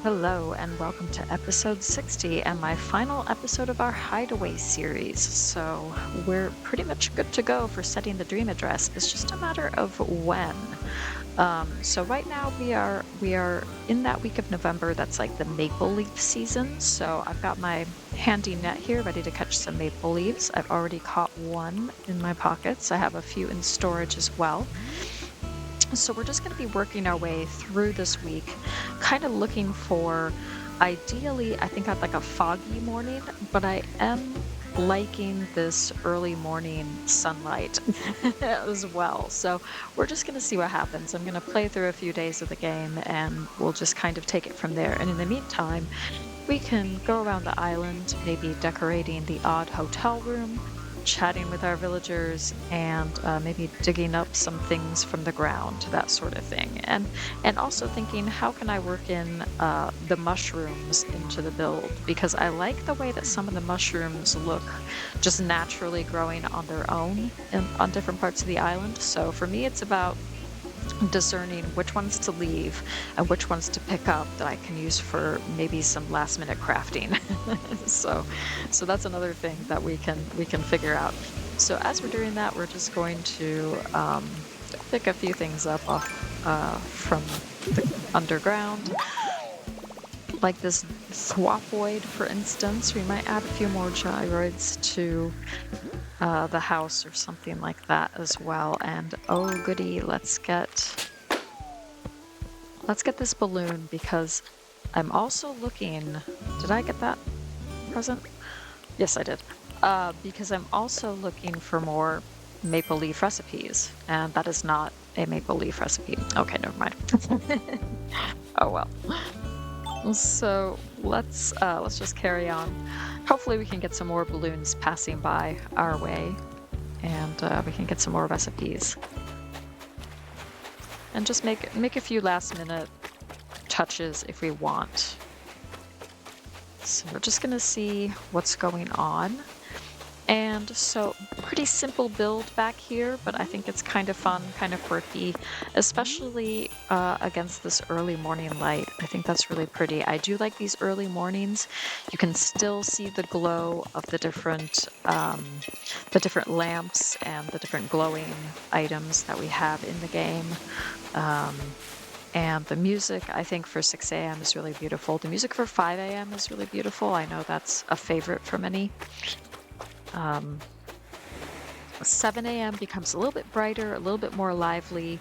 Hello, and welcome to episode 60 and my final episode of our Hideaway series. So, we're pretty much good to go for setting the dream address. It's just a matter of when. So right now we are in that week of November that's like the maple leaf season. So I've got my handy net here ready to catch some maple leaves. I've already caught one in my pockets. I have a few in storage as well. So we're just going to be working our way through this week, kind of looking for, ideally, I think I'd like a foggy morning, but I am liking this early morning sunlight as well. So we're just going to see what happens. I'm going to play through a few days of the game and we'll just kind of take it from there. And in the meantime, we can go around the island, maybe decorating the odd hotel room, chatting with our villagers, and maybe digging up some things from the ground, that sort of thing. And also thinking, how can I work in the mushrooms into the build? Because I like the way that some of the mushrooms look just naturally growing on their own on different parts of the island. So for me, it's about discerning which ones to leave and which ones to pick up that I can use for maybe some last minute crafting. so that's another thing that we can figure out. So as we're doing that, we're just going to pick a few things up off from the underground, like this thwopoid, for instance. We might add a few more gyroids to the house or something like that as well. And oh goody, let's get this balloon, because I'm also looking, did I get that present? Yes, I did. Because I'm also looking for more maple leaf recipes, and that is not a maple leaf recipe. Okay, never mind. Oh well. So let's just carry on. Hopefully we can get some more balloons passing by our way, and we can get some more recipes. And just make a few last minute touches if we want. So we're just gonna see what's going on. And so, pretty simple build back here, but I think it's kind of fun, kind of quirky, especially against this early morning light. I think that's really pretty. I do like these early mornings. You can still see the glow of the different lamps and the different glowing items that we have in the game. And the music, I think, for 6 a.m. is really beautiful. The music for 5 a.m. is really beautiful. I know that's a favorite for many. 7 a.m. becomes a little bit brighter, a little bit more lively.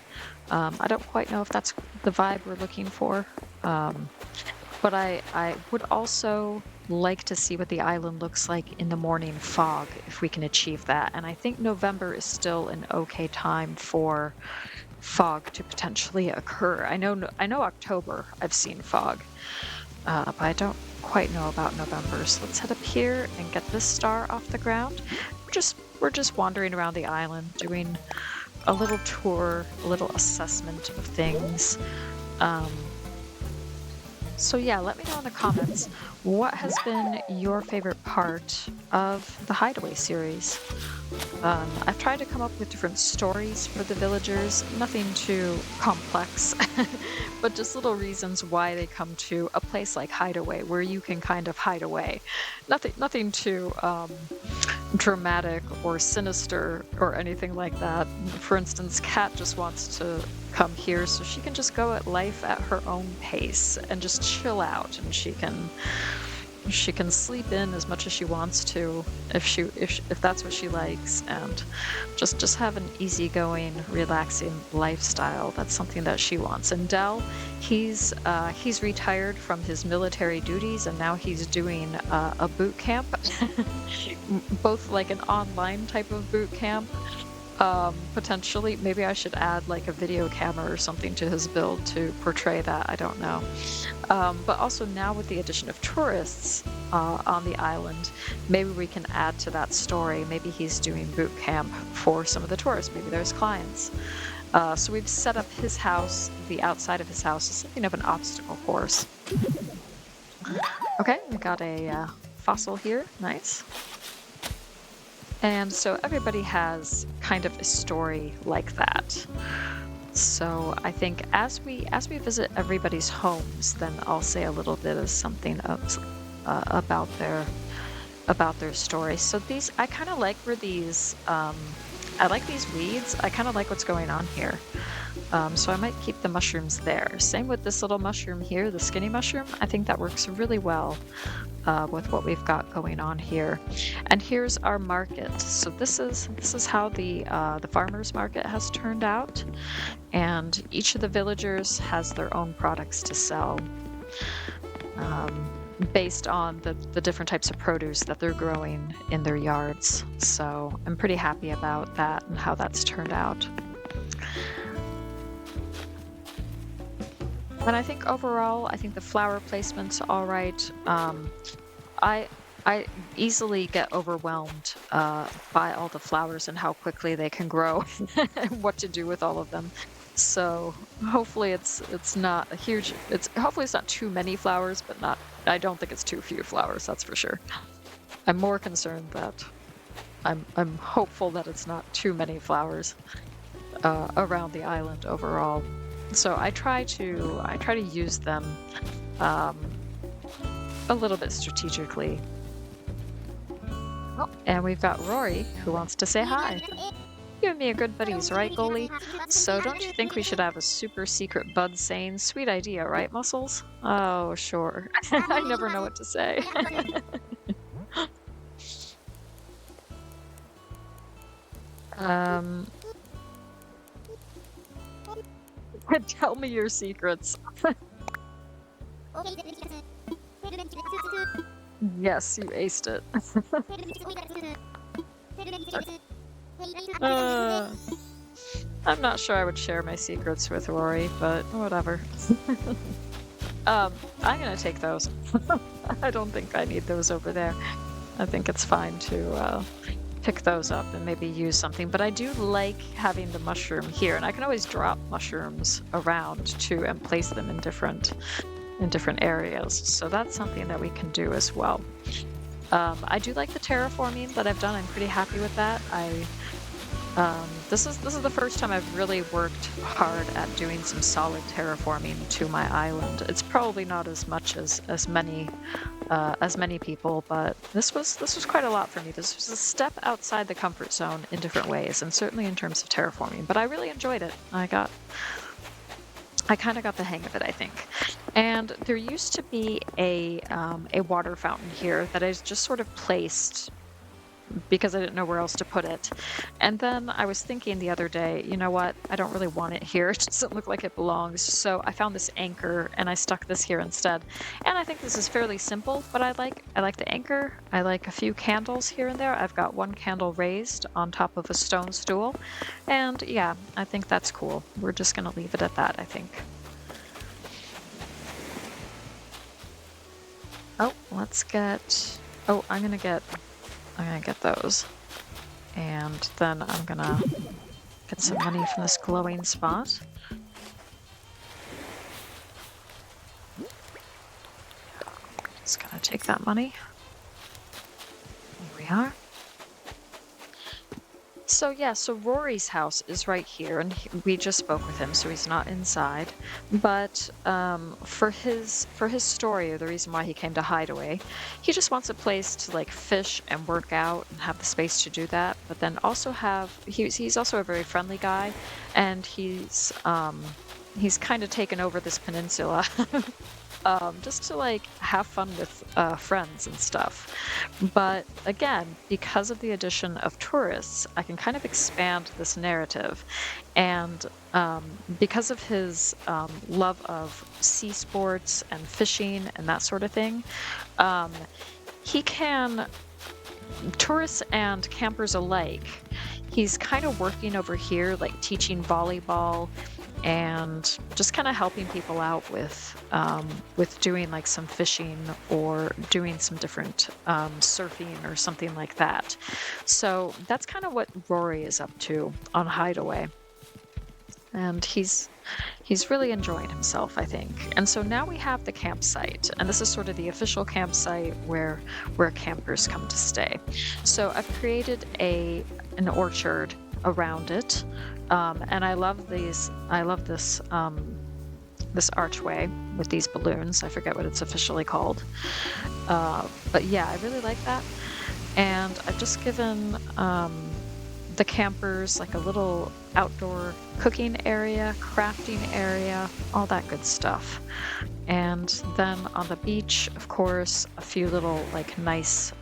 I don't quite know if that's the vibe we're looking for. But I would also like to see what the island looks like in the morning fog, if we can achieve that. And I think November is still an okay time for fog to potentially occur. I know October I've seen fog, but I don't quite know about November. So let's head up here and get this star off the ground. We're just wandering around the island, doing a little tour, a little assessment of things. So yeah, let me know in the comments, what has been your favorite part of the Hideaway series? I've tried to come up with different stories for the villagers, nothing too complex, but just little reasons why they come to a place like Hideaway, where you can kind of hide away. Nothing too dramatic or sinister or anything like that. For instance, Kat just wants to come here so she can just go at life at her own pace and just chill out, and she can sleep in as much as she wants to if that's what she likes, and just have an easygoing, relaxing lifestyle. That's something that she wants. And Dell, he's retired from his military duties, and now he's doing a boot camp, both like an online type of boot camp. Potentially, maybe I should add like a video camera or something to his build to portray that. I don't know. But also now with the addition of tourists on the island, maybe we can add to that story. Maybe he's doing boot camp for some of the tourists. Maybe there's clients. So we've set up his house, the outside of his house, is something of an obstacle course. Okay, we got a fossil here. Nice. And so everybody has kind of a story like that. So I think as we visit everybody's homes, then I'll say a little bit of something of, about their story. So these I kind of like where these I like these weeds. I kind of like what's going on here. So I might keep the mushrooms there. Same with this little mushroom here, the skinny mushroom. I think that works really well with what we've got going on here. And here's our market. So this is how the farmers market has turned out. And each of the villagers has their own products to sell. Based on the different types of produce that they're growing in their yards. So I'm pretty happy about that and how that's turned out. And I think overall, I think the flower placement's all right. I I easily get overwhelmed by all the flowers and how quickly they can grow and what to do with all of them. So hopefully it's not a huge it's hopefully it's not too many flowers, but not I don't think it's too few flowers, that's for sure. I'm more concerned that I'm hopeful that it's not too many flowers around the island overall. So I try to use them um, a little bit strategically. Oh, and we've got Rory who wants to say hi. You and me are good buddies, right, Goalie? So don't you think we should have a super secret bud saying? Sweet idea, right, Muscles? Oh, sure. I never know what to say. um, tell me your secrets. Yes, you aced it. Uh, I'm not sure I would share my secrets with Rory, but whatever. I'm gonna take those. I don't think I need those over there. I think it's fine to pick those up and maybe use something. But I do like having the mushroom here, and I can always drop mushrooms around too and place them in different areas. So that's something that we can do as well. I do like the terraforming that I've done. I'm pretty happy with that. This is the first time I've really worked hard at doing some solid terraforming to my island. It's probably not as much as many people, but this was quite a lot for me. This was a step outside the comfort zone in different ways, and certainly in terms of terraforming. But I really enjoyed it. I kind of got the hang of it, I think. And there used to be a water fountain here that I just sort of placed because I didn't know where else to put it. And then I was thinking the other day, you know what? I don't really want it here. It doesn't look like it belongs. So I found this anchor and I stuck this here instead. And I think this is fairly simple, but I like the anchor. I like a few candles here and there. I've got one candle raised on top of a stone stool. And yeah, I think that's cool. We're just going to leave it at that, I think. Oh, let's get... Oh, I'm gonna get those. And then I'm gonna get some money from this glowing spot. Just gonna take that money. Here we are. So yeah, so Rory's house is right here, and we just spoke with him, so he's not inside. But for his story, or the reason why he came to Hideaway, he just wants a place to like fish and work out and have the space to do that. But then also he's also a very friendly guy, and he's kind of taken over this peninsula. Just to like have fun with friends and stuff. But again, because of the addition of tourists, I can kind of expand this narrative. And because of his love of sea sports and fishing and that sort of thing, he can, tourists and campers alike, he's kind of working over here, like teaching volleyball and just kind of helping people out with doing like some fishing or doing some different surfing or something like that. So that's kind of what Rory is up to on Hideaway, and he's really enjoying himself, I think. And so now we have the campsite, and this is sort of the official campsite where campers come to stay. So I've created an orchard around it. And I love this this archway with these balloons. I forget what it's officially called. But yeah, I really like that. And I've just given the campers like a little outdoor cooking area, crafting area, all that good stuff. And then on the beach, of course, a few little like nice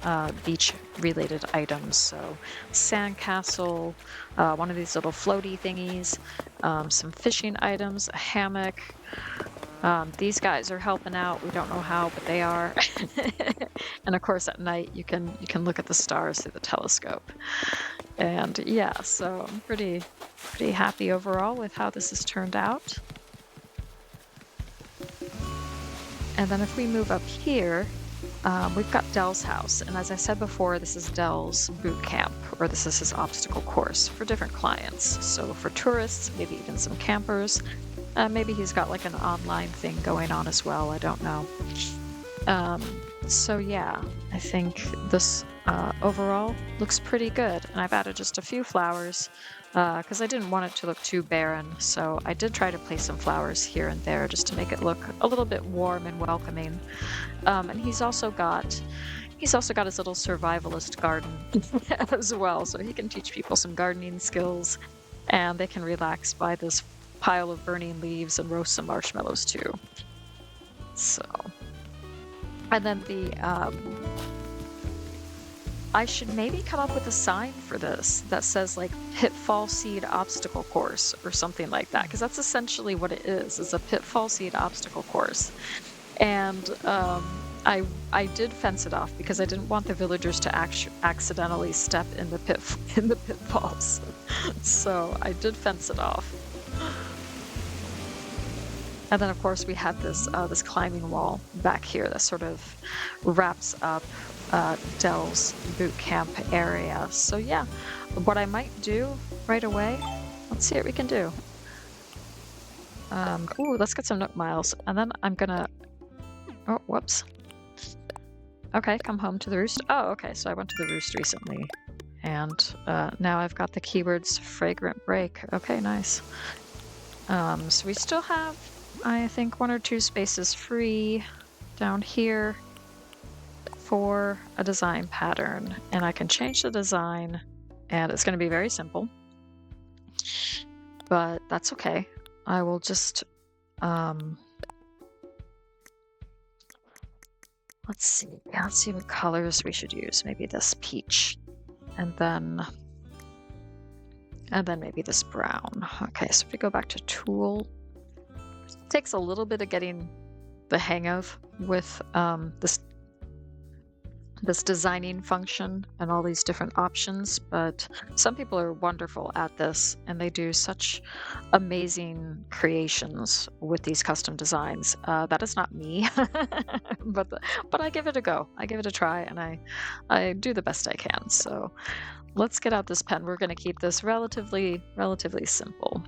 beach related items. So sandcastle, one of these little floaty thingies, some fishing items, a hammock. These guys are helping out. We don't know how, but they are. And of course, at night you can look at the stars through the telescope. And yeah, so I'm pretty happy overall with how this has turned out. And then if we move up here, we've got Dell's house. And as I said before, this is Dell's boot camp, or this is his obstacle course for different clients. So for tourists, maybe even some campers. Maybe he's got like an online thing going on as well. I don't know. So yeah, I think this overall looks pretty good. And I've added just a few flowers because I didn't want it to look too barren. So I did try to place some flowers here and there just to make it look a little bit warm and welcoming. And he's also got his little survivalist garden as well. So he can teach people some gardening skills, and they can relax by this pile of burning leaves and roast some marshmallows too. So, and then I should maybe come up with a sign for this that says like Pitfall Seed Obstacle Course or something like that, because that's essentially what it is. It's a Pitfall Seed Obstacle Course. And I did fence it off because I didn't want the villagers to accidentally step in the pitfalls. So I did fence it off. And then of course we have this this climbing wall back here that sort of wraps up Dell's boot camp area. So yeah, what I might do right away, let's see what we can do. Ooh, let's get some Nook Miles, and then I'm gonna, oh, whoops. Okay, come home to the roost. Oh, okay, so I went to the roost recently, and now I've got the keywords Fragrant Break. Okay, nice. So we still have, I think, 1 or 2 spaces free down here for a design pattern, and I can change the design, and it's going to be very simple, but that's okay. I will just let's see what colors we should use. Maybe this peach, and then maybe this brown. Okay, so if we go back to tool, it takes a little bit of getting the hang of with this designing function and all these different options, but some people are wonderful at this, and they do such amazing creations with these custom designs. That is not me, but I give it a go. I give it a try, and I do the best I can. So let's get out this pen. We're going to keep this relatively simple.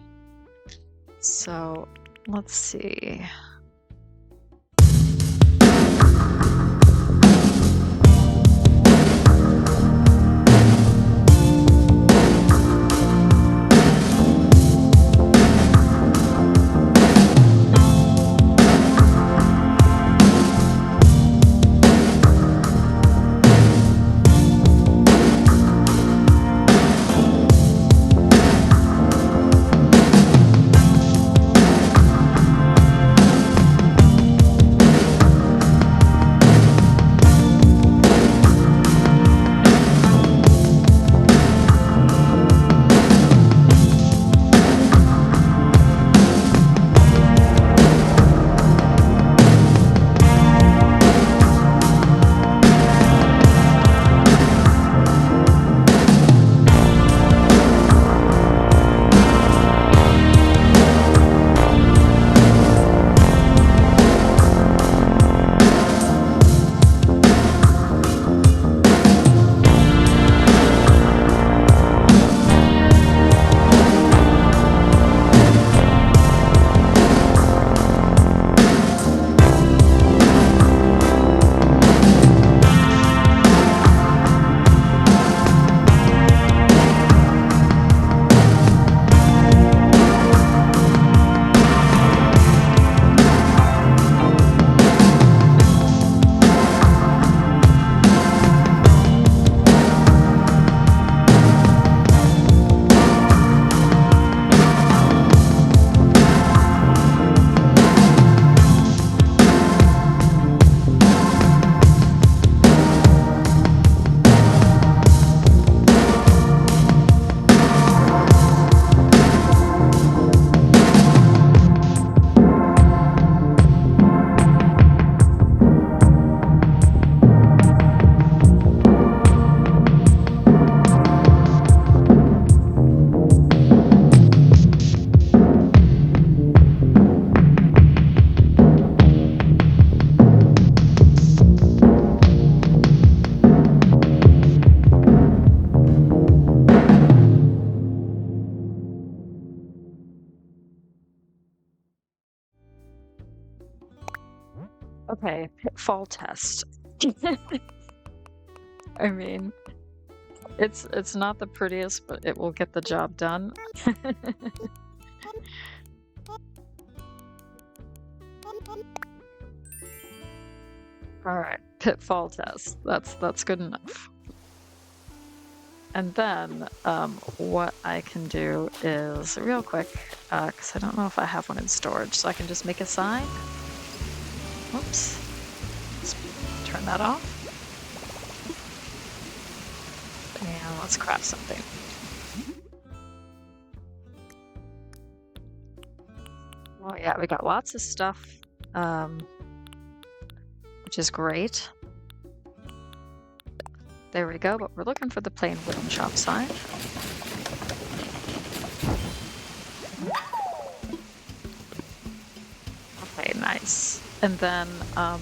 So let's see. Okay, pitfall test. I mean, it's not the prettiest, but it will get the job done. All right, pitfall test. That's good enough. And then what I can do is real quick, because I don't know if I have one in storage, so I can just make a sign. Whoops. Let's turn that off. And let's craft something. Oh yeah, we got lots of stuff, which is great. There we go, but we're looking for the plain wooden shop sign. Okay, nice. And then,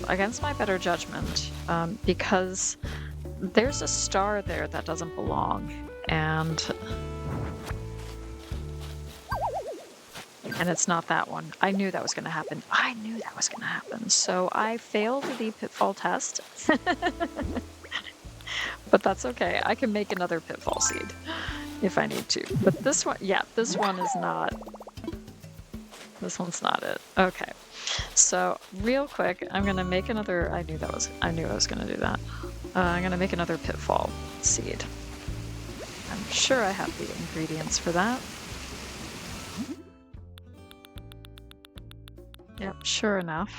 against my better judgment, because there's a star there that doesn't belong, and it's not that one. I knew that was going to happen. I knew that was going to happen. So I failed the pitfall test. But that's okay. I can make another pitfall seed if I need to. But this one, yeah, this one is not. This one's not it. Okay. So real quick, I'm gonna make another. I knew I was gonna do that. I'm gonna make another pitfall seed. I'm sure I have the ingredients for that. Yep, sure enough.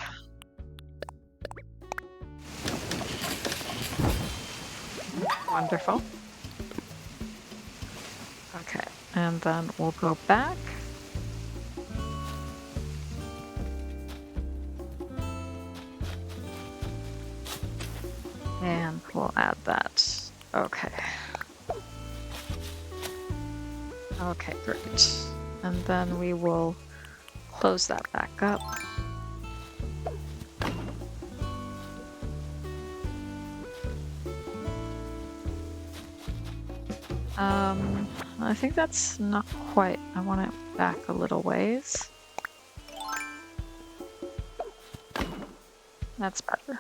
Wonderful. Okay, and then we'll go back. And we'll add that. Okay. Okay, great. And then we will close that back up. I think that's not quite. I want it back a little ways. That's better.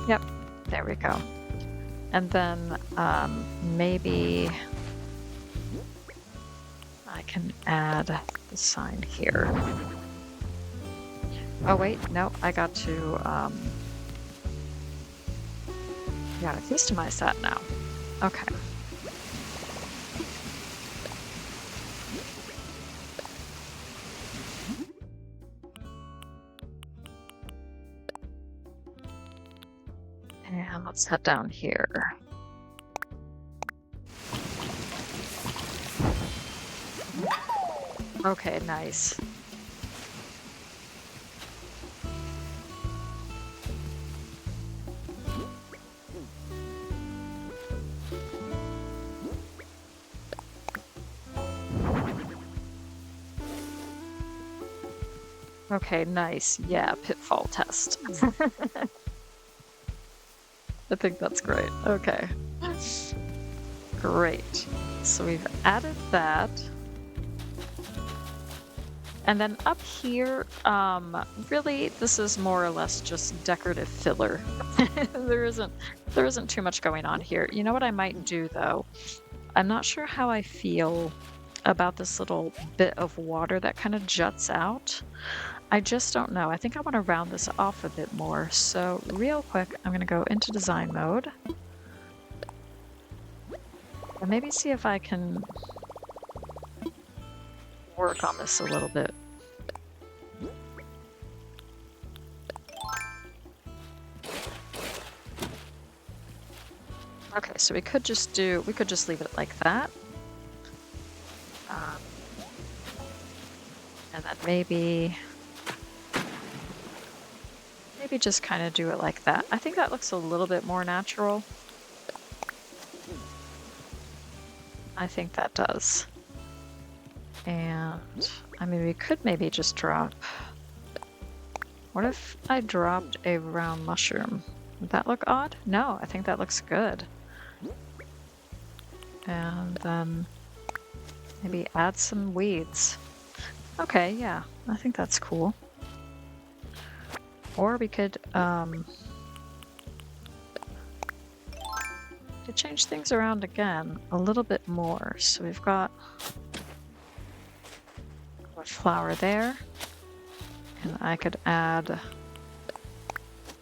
Yep, there we go. And then maybe I can add the sign here. Oh wait, no, I got to customize that now. Okay. And let's head down here. Okay, nice. Okay, nice. Yeah, pitfall test. I think that's great. Okay. Great. So we've added that. And then up here, really, this is more or less just decorative filler. There isn't too much going on here. You know what I might do though? I'm not sure how I feel about this little bit of water that kind of juts out. I just don't know. I think I want to round this off a bit more. So real quick, I'm going to go into design mode. And maybe see if I can work on this a little bit. Okay, so we could just leave it like that. And then maybe just kind of do it like that. I think that looks a little bit more natural. I think that does. And I mean, we could maybe just drop. What if I dropped a round mushroom? Would that look odd? No, I think that looks good. And then maybe add some weeds. Okay, yeah, I think that's cool. Or we could change things around again a little bit more. So we've got a flower there. And I could add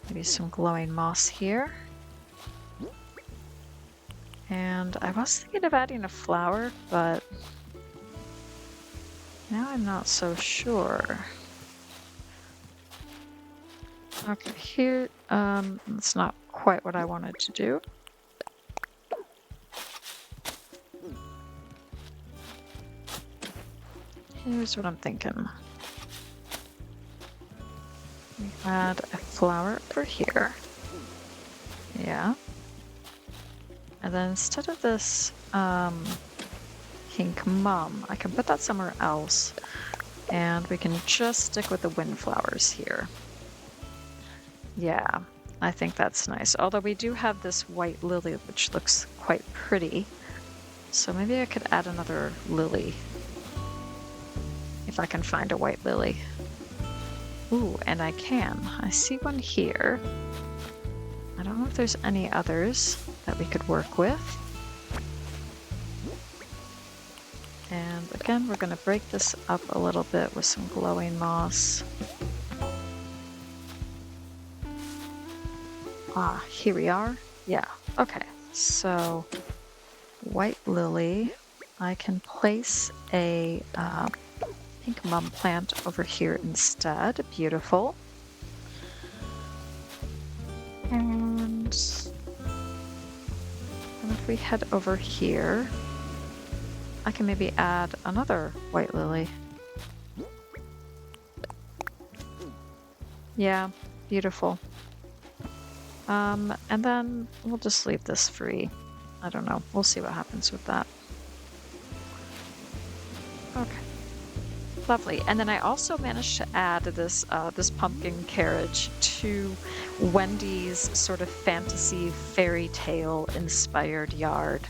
maybe some glowing moss here. And I was thinking of adding a flower, but now I'm not so sure. Okay, here, that's not quite what I wanted to do. Here's what I'm thinking. We add a flower over here. Yeah. And then instead of this pink mum, I can put that somewhere else. And we can just stick with the windflowers here. Yeah, I think that's nice. Although we do have this white lily, which looks quite pretty. So maybe I could add another lily. If I can find a white lily. Ooh, and I can. I see one here. I don't know if there's any others that we could work with. And again, we're going to break this up a little bit with some glowing moss. Ah, here we are. Yeah, okay. So, white lily. I can place a pink mum plant over here instead. Beautiful. And if we head over here, I can maybe add another white lily. Yeah, beautiful. And then we'll just leave this free. I don't know. We'll see what happens with that. Okay. Lovely. And then I also managed to add this this pumpkin carriage to Wendy's sort of fantasy fairy tale inspired yard,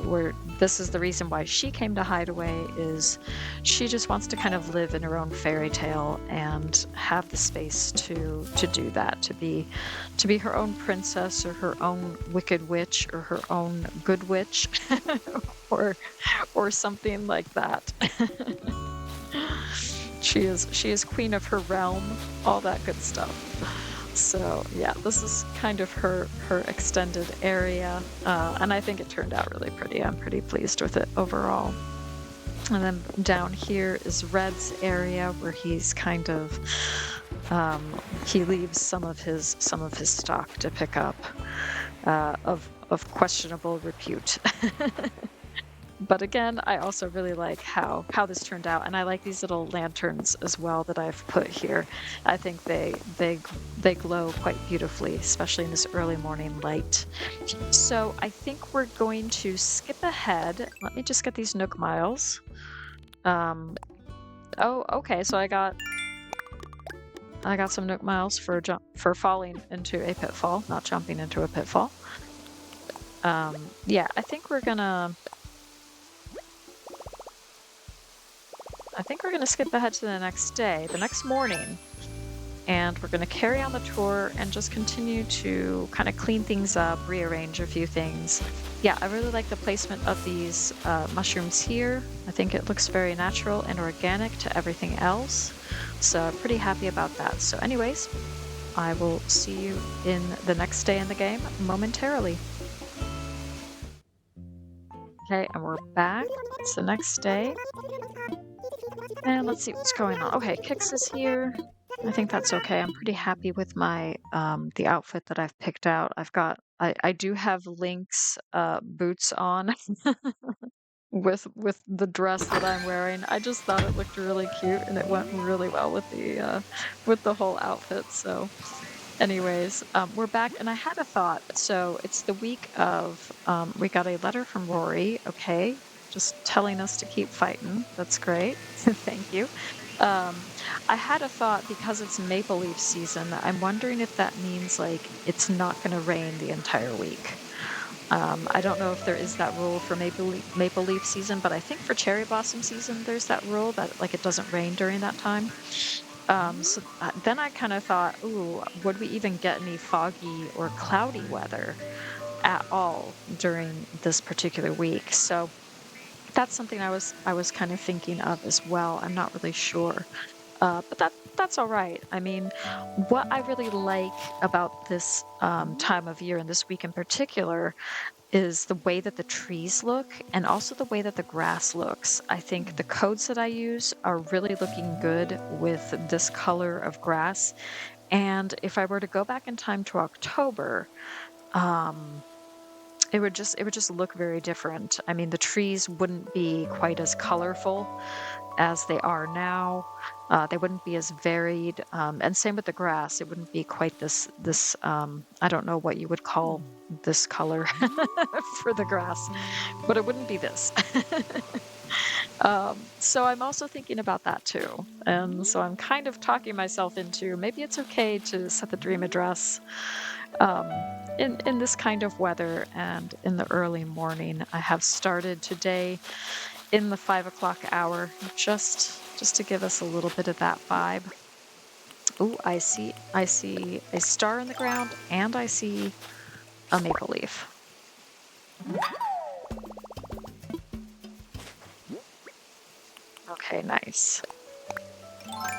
where this is the reason why she came to Hideaway, is she just wants to kind of live in her own fairy tale and have the space to do that, to be her own princess or her own wicked witch or her own good witch or something like that. She is queen of her realm, all that good stuff. So yeah, this is kind of her extended area, and I think it turned out really pretty. I'm pretty pleased with it overall. And then down here is Red's area, where he's kind of he leaves some of his stock to pick up, of questionable repute. But again, I also really like how this turned out, and I like these little lanterns as well that I've put here. I think they glow quite beautifully, especially in this early morning light. So I think we're going to skip ahead. Let me just get these Nook Miles. Oh, okay. So I got some Nook Miles for falling into a pitfall, not jumping into a pitfall. Yeah, I think we're gonna skip ahead to the next day, the next morning, and we're going to carry on the tour and just continue to kind of clean things up, rearrange a few things. Yeah, I really like the placement of these mushrooms here. I think it looks very natural and organic to everything else, so I'm pretty happy about that. So anyways, I will see you in the next day in the game momentarily. Okay, and we're back. It's the next day. And let's see what's going on. Okay, Kix is here. I think that's okay. I'm pretty happy with my the outfit that I've picked out. I do have Link's boots on with the dress that I'm wearing. I just thought it looked really cute and it went really well with the whole outfit. So anyways, we're back and I had a thought. So it's the week of we got a letter from Rory, okay? Just telling us to keep fighting. That's great. Thank you. I had a thought, because it's maple leaf season. I'm wondering if that means like it's not going to rain the entire week. I don't know if there is that rule for maple leaf season, but I think for cherry blossom season there's that rule that like it doesn't rain during that time. Then I kind of thought, ooh, would we even get any foggy or cloudy weather at all during this particular week? So that's something I was kind of thinking of as well. I'm not really sure. But that's all right. I mean, what I really like about this time of year and this week in particular is the way that the trees look and also the way that the grass looks. I think the codes that I use are really looking good with this color of grass. And if I were to go back in time to October, um, it would just look very different. I mean, the trees wouldn't be quite as colorful as they are now. They wouldn't be as varied, and same with the grass. It wouldn't be quite this. I don't know what you would call this color for the grass, but it wouldn't be this. So I'm also thinking about that too, and so I'm kind of talking myself into maybe it's okay to set the dream address in this kind of weather and in the early morning. I have started today in the 5 o'clock hour, just to give us a little bit of that vibe. Oh, I see a star in the ground, and I see a maple leaf. Okay, nice.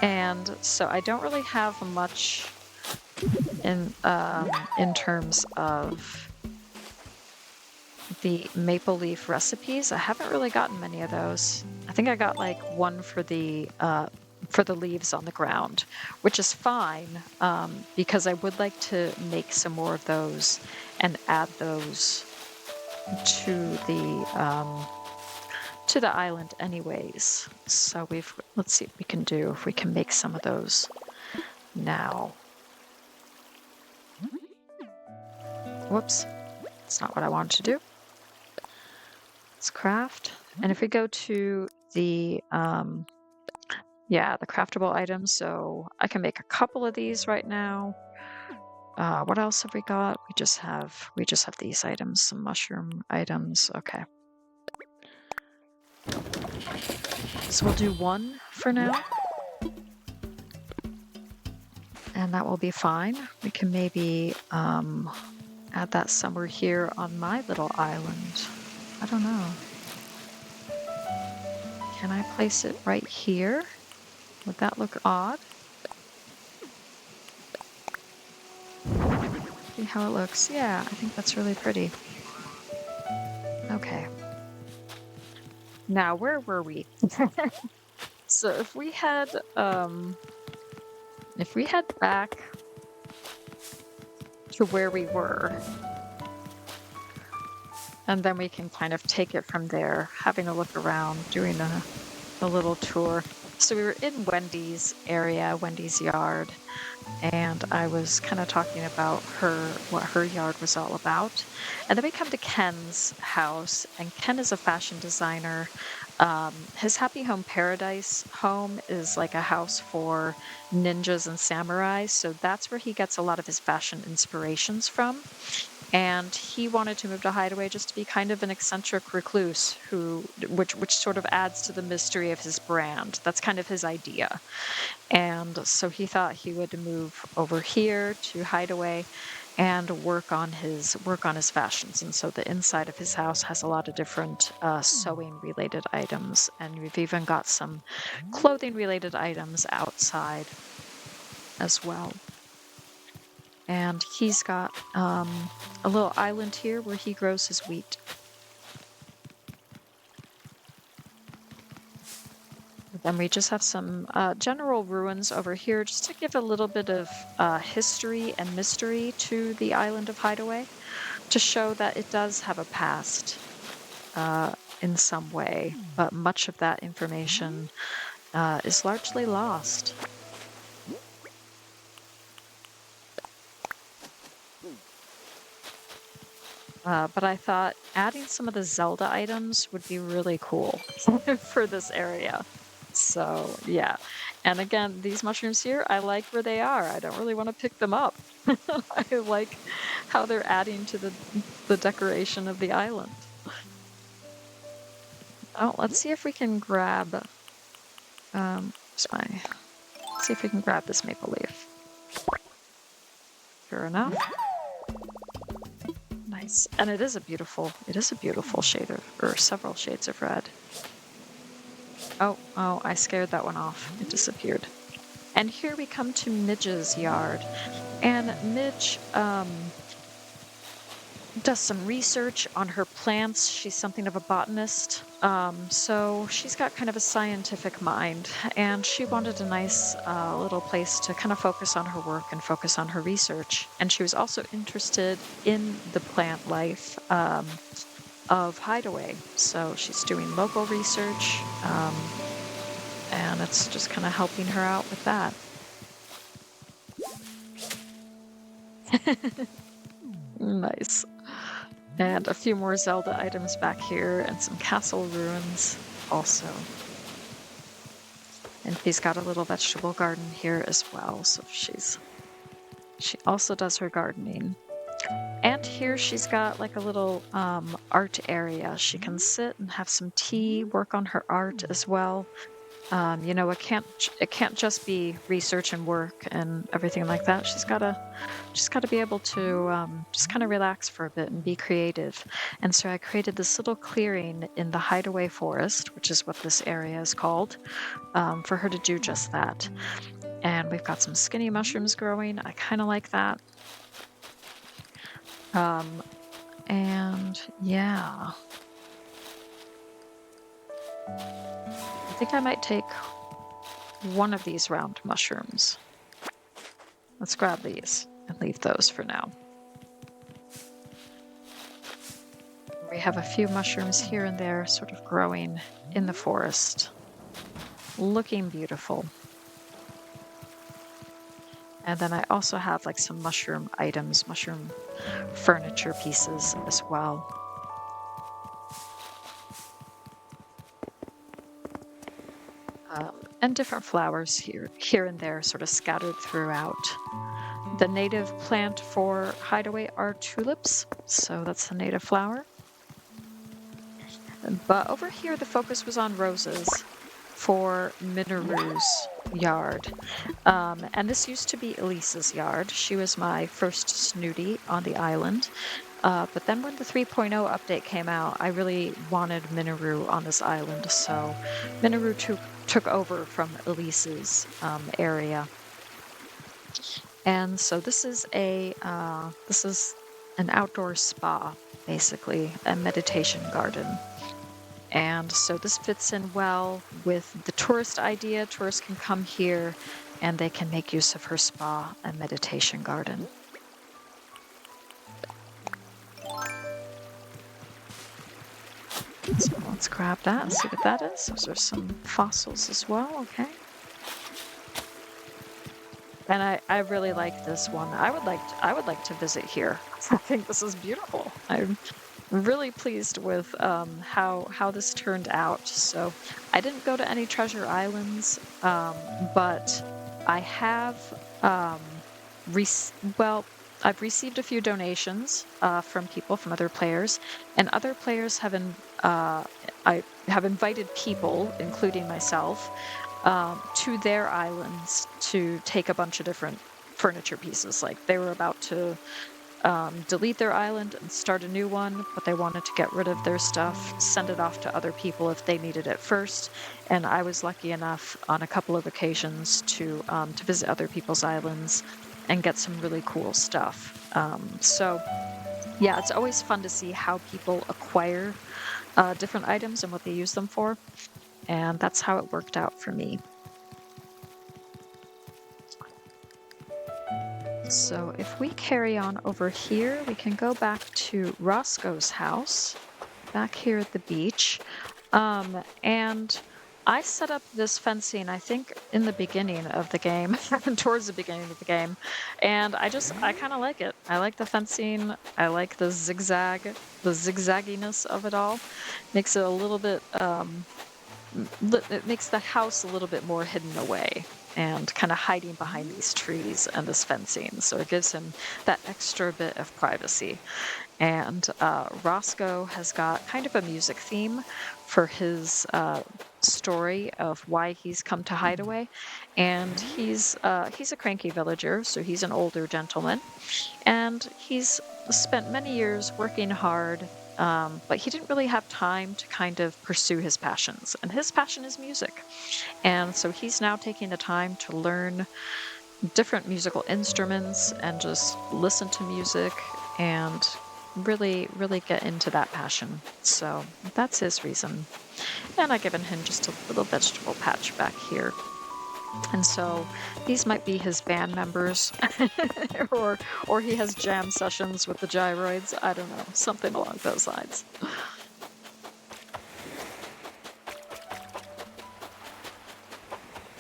And so I don't really have much in terms of the maple leaf recipes. I haven't really gotten many of those. I think I got like one for the leaves on the ground, which is fine, because I would like to make some more of those and add those to the island anyways. So let's see what we can do if we can make some of those now. Whoops, that's not what I wanted to do. Let's craft. And if we go to the the craftable items, so I can make a couple of these right now. What else have we got? We just have these items, some mushroom items. Okay. So we'll do one for now. And that will be fine. We can maybe add that somewhere here on my little island. I don't know. Can I place it right here? Would that look odd? See how it looks. Yeah, I think that's really pretty. Okay. Now, where were we? So if we head back to where we were, and then we can kind of take it from there, having a look around, doing a little tour. So we were in Wendy's area, Wendy's yard, and I was kind of talking about what her yard was all about. And then we come to Ken's house, and Ken is a fashion designer. His Happy Home Paradise home is like a house for ninjas and samurais, so that's where he gets a lot of his fashion inspirations from. And he wanted to move to Hideaway just to be kind of an eccentric recluse which sort of adds to the mystery of his brand. That's kind of his idea. And so he thought he would move over here to Hideaway and work on his fashions. And so the inside of his house has a lot of different sewing related items, and we've even got some clothing related items outside as well. And he's got a little island here where he grows his wheat. Then we just have some general ruins over here just to give a little bit of history and mystery to the island of Hideaway, to show that it does have a past in some way, but much of that information is largely lost. But I thought adding some of the Zelda items would be really cool for this area. So yeah, and again, these mushrooms here, I like where they are. I don't really want to pick them up. I like how they're adding to the decoration of the island. Oh, let's see if we can grab where's my See if we can grab this maple leaf. Sure enough. Nice. And it is a beautiful shade of, or several shades of red. Oh, I scared that one off. It disappeared. And here we come to Midge's yard. And Midge, does some research on her plants. She's something of a botanist. So she's got kind of a scientific mind, and she wanted a nice little place to kind of focus on her work and focus on her research. And she was also interested in the plant life of Hideaway. So she's doing local research, and it's just kind of helping her out with that. Nice. And a few more Zelda items back here, and some castle ruins also. And she's got a little vegetable garden here as well, so she also does her gardening. And here she's got like a little art area. She can sit and have some tea, work on her art as well. You know, it can't just be research and work and everything like that. She's gotta be able to just kind of relax for a bit and be creative. And so I created this little clearing in the Hideaway Forest, which is what this area is called, for her to do just that. And we've got some skinny mushrooms growing. I kind of like that. And yeah. I think I might take one of these round mushrooms. Let's grab these and leave those for now. We have a few mushrooms here and there sort of growing in the forest, looking beautiful. And then I also have like some mushroom items, mushroom furniture pieces as well. And different flowers here and there, sort of scattered throughout. The native plant for Hideaway are tulips, so that's the native flower. But over here, the focus was on roses for Minoru's yard. And this used to be Elise's yard. She was my first snooty on the island. But then when the 3.0 update came out, I really wanted Minoru on this island, so Minoru took over from Elise's area. And so this is an outdoor spa, basically, a meditation garden. And so this fits in well with the tourist idea. Tourists can come here and they can make use of her spa and meditation garden. So let's grab that and see what that is. Those are some fossils as well, okay. And I really like this one. I would like to visit here. I think this is beautiful. I'm really pleased with how this turned out. So I didn't go to any treasure islands, but I have I've received a few donations from people, from other players, and other players have I have invited people, including myself, to their islands to take a bunch of different furniture pieces. Like they were about to delete their island and start a new one, but they wanted to get rid of their stuff, send it off to other people if they needed it first. And I was lucky enough on a couple of occasions to visit other people's islands and get some really cool stuff. So yeah, it's always fun to see how people acquire different items and what they use them for. And that's how it worked out for me. So if we carry on over here, we can go back to Roscoe's house, back here at the beach. And I set up this fencing, I think, in the beginning of the game, towards the beginning of the game. And I kind of like it. I like the fencing. I like the zigzagginess of it all. Makes it a little bit, it makes the house a little bit more hidden away. and kind of hiding behind these trees and this fencing. So it gives him that extra bit of privacy. And Roscoe has got kind of a music theme for his story of why he's come to Hideaway. And he's a cranky villager, so he's an older gentleman, and he's spent many years working hard. But he didn't really have time to kind of pursue his passions, and his passion is music. And so he's now taking the time to learn different musical instruments and just listen to music and really, really get into that passion. So that's his reason. And I've given him just a little vegetable patch back here. And so these might be his band members, or he has jam sessions with the gyroids. I don't know, something along those lines.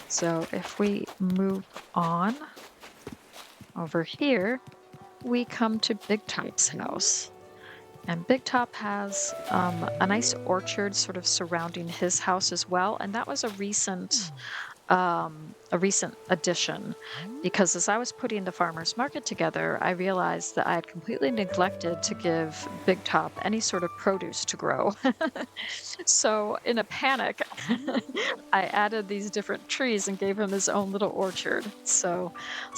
So if we move on over here, we come to Big Top's house. And Big Top has a nice orchard sort of surrounding his house as well. And that was a recent addition, because as I was putting the farmer's market together, I realized that I had completely neglected to give Big Top any sort of produce to grow. So in a panic, I added these different trees and gave him his own little orchard. So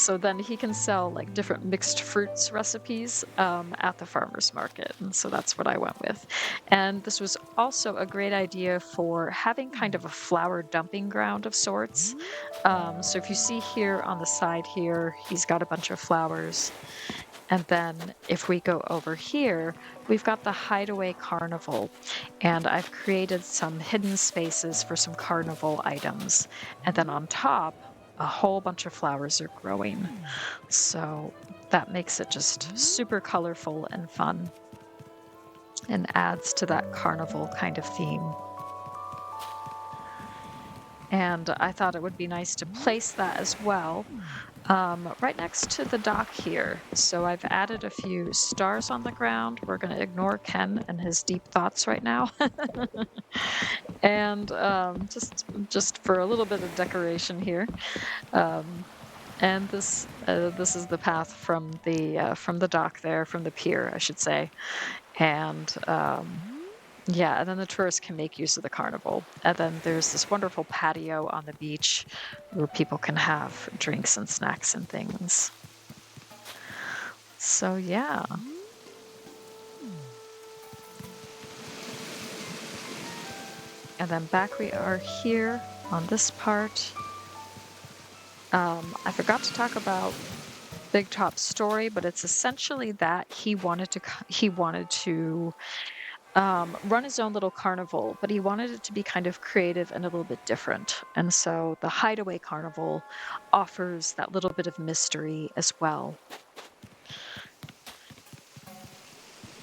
then he can sell like different mixed fruits recipes at the farmer's market. And so that's what I went with. And this was also a great idea for having kind of a flower dumping ground of sorts. So if you see here on the side here, he's got a bunch of flowers. And then if we go over here, we've got the Hideaway Carnival. And I've created some hidden spaces for some carnival items. And then on top, a whole bunch of flowers are growing. So that makes it just super colorful and fun, and adds to that carnival kind of theme. And I thought it would be nice to place that as well right next to the dock here. So I've added a few stars on the ground. We're going to ignore Ken and his deep thoughts right now. And just for a little bit of decoration here. And this is the path from the dock there, from the pier, I should say. And yeah, and then the tourists can make use of the carnival. And then there's this wonderful patio on the beach where people can have drinks and snacks and things. So yeah. And then back we are here on this part. I forgot to talk about Big Top's story, but it's essentially that he wanted to run his own little carnival, but he wanted it to be kind of creative and a little bit different. And so the Hideaway Carnival offers that little bit of mystery as well.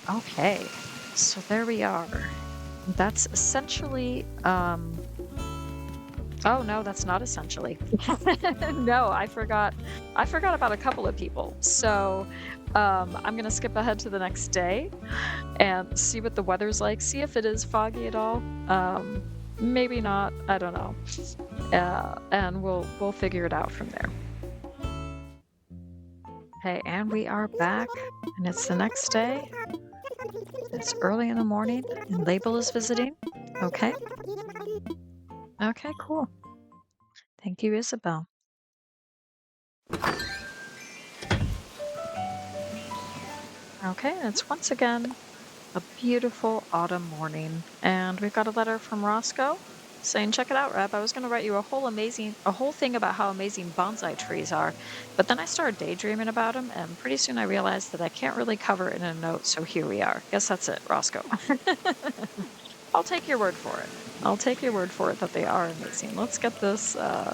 Okay, so there we are. That's essentially, oh no, that's not essentially. No, I forgot about a couple of people. So I'm gonna skip ahead to the next day and see what the weather's like, see if it is foggy at all. Maybe not, I don't know. And we'll figure it out from there. Okay, and we are back, and it's the next day. It's early in the morning, and Label is visiting. Okay. Okay, cool. Thank you, Isabel. Okay, and it's once again a beautiful autumn morning, and we've got a letter from Roscoe saying, check it out, Reb. I was going to write you a whole thing about how amazing bonsai trees are, but then I started daydreaming about them, and pretty soon I realized that I can't really cover it in a note, so here we are. Guess that's it, Roscoe. I'll take your word for it. I'll take your word for it that they are amazing. Let's get this other,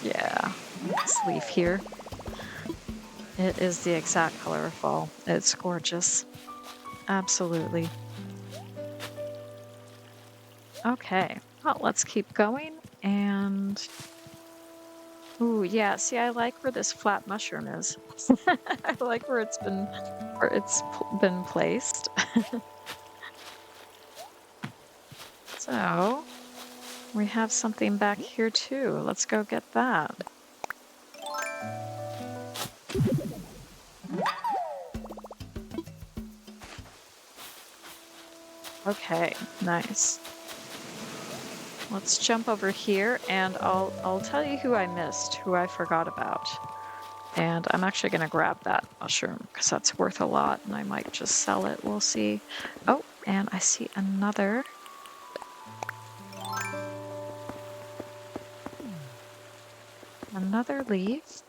yeah, this leaf here. It is the exact color of fall. It's gorgeous. Absolutely. Okay, well, let's keep going. And ooh, yeah, see, I like where this flat mushroom is. I like where it's been placed. So we have something back here too. Let's go get that. Okay, nice. Let's jump over here and I'll tell you who I missed, who I forgot about. And I'm actually going to grab that mushroom because that's worth a lot and I might just sell it. We'll see. Oh, and I see another. Another leaf.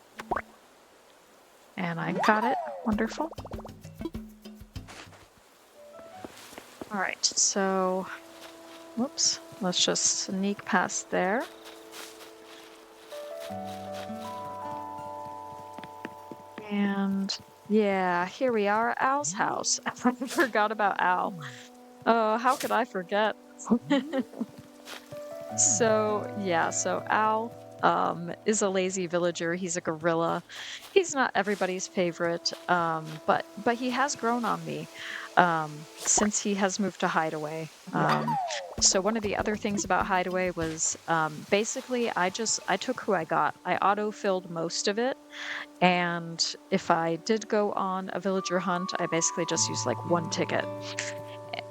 And I got it. Wonderful. All right, so, whoops. Let's just sneak past there. And yeah, here we are at Al's house. I forgot about Al. Oh, how could I forget? So yeah, so Al is a lazy villager. He's a gorilla. He's not everybody's favorite, but he has grown on me since he has moved to Hideaway. So one of the other things about Hideaway was basically I took who I got. I auto-filled most of it, and if I did go on a villager hunt, I basically just used like one ticket.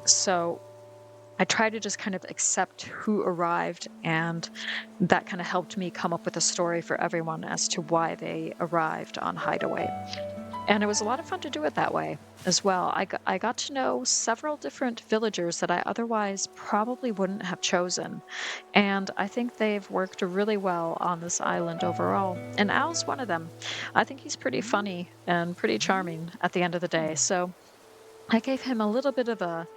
So I try to just kind of accept who arrived, and that kind of helped me come up with a story for everyone as to why they arrived on Hideaway. And it was a lot of fun to do it that way as well. I got to know several different villagers that I otherwise probably wouldn't have chosen. And I think they've worked really well on this island overall. And Al's one of them. I think he's pretty funny and pretty charming at the end of the day. So I gave him a little bit of a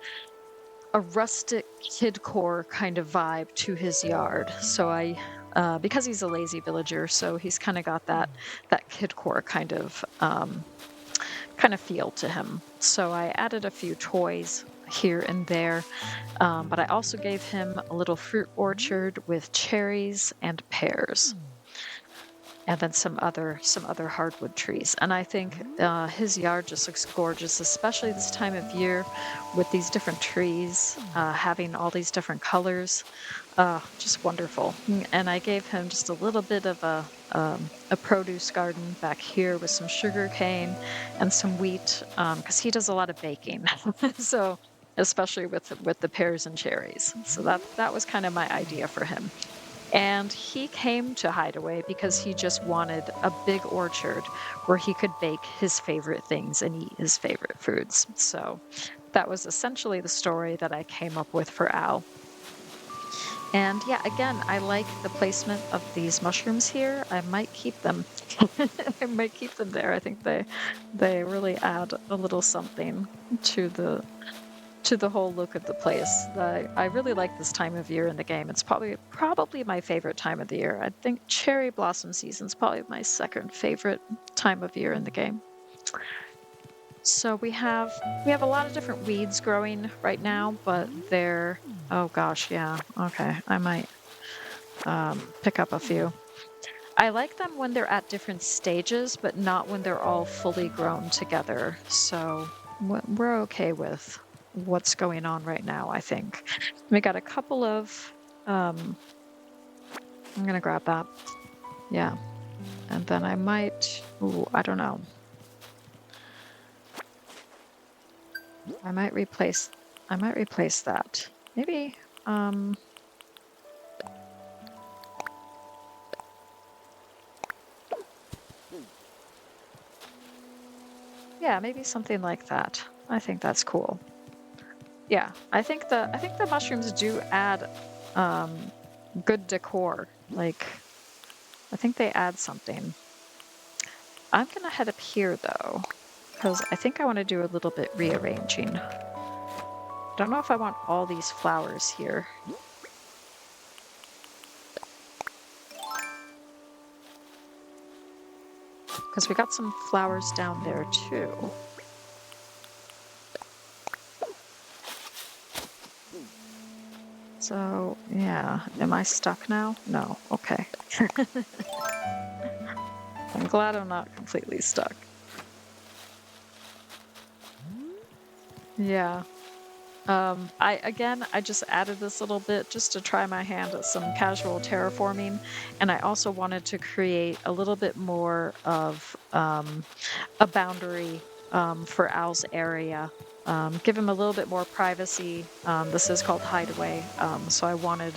rustic kidcore kind of vibe to his yard. So because he's a lazy villager, so he's kind of got that kidcore kind of feel to him. So I added a few toys here and there, but I also gave him a little fruit orchard with cherries and pears. And then some other hardwood trees. And I think his yard just looks gorgeous, especially this time of year with these different trees, having all these different colors. Just wonderful. And I gave him just a little bit of a produce garden back here with some sugar cane and some wheat, because he does a lot of baking. So especially with the pears and cherries. So that was kind of my idea for him. And he came to Hideaway because he just wanted a big orchard where he could bake his favorite things and eat his favorite foods. So that was essentially the story that I came up with for Al. And yeah, again, I like the placement of these mushrooms here. I might keep them. I might keep them there. I think they really add a little something to the whole look of the place. I really like this time of year in the game. It's probably my favorite time of the year. I think cherry blossom season is probably my second favorite time of year in the game. So we have a lot of different weeds growing right now, but they're, oh gosh, yeah, okay, I might pick up a few. I like them when they're at different stages, but not when they're all fully grown together. So we're okay with what's going on right now, I think. We got a couple of, I'm gonna grab that. Yeah. And then I might, I don't know. I might replace that. Maybe, yeah, maybe something like that. I think that's cool. Yeah, I think the mushrooms do add good decor. Like, I think they add something. I'm gonna head up here though, because I think I want to do a little bit rearranging. Don't know if I want all these flowers here. Because we got some flowers down there too. So, yeah. Am I stuck now? No. Okay. I'm glad I'm not completely stuck. Yeah. I just added this little bit just to try my hand at some casual terraforming, and I also wanted to create a little bit more of a boundary for Al's area. Give him a little bit more privacy. This is called Hideaway, so I wanted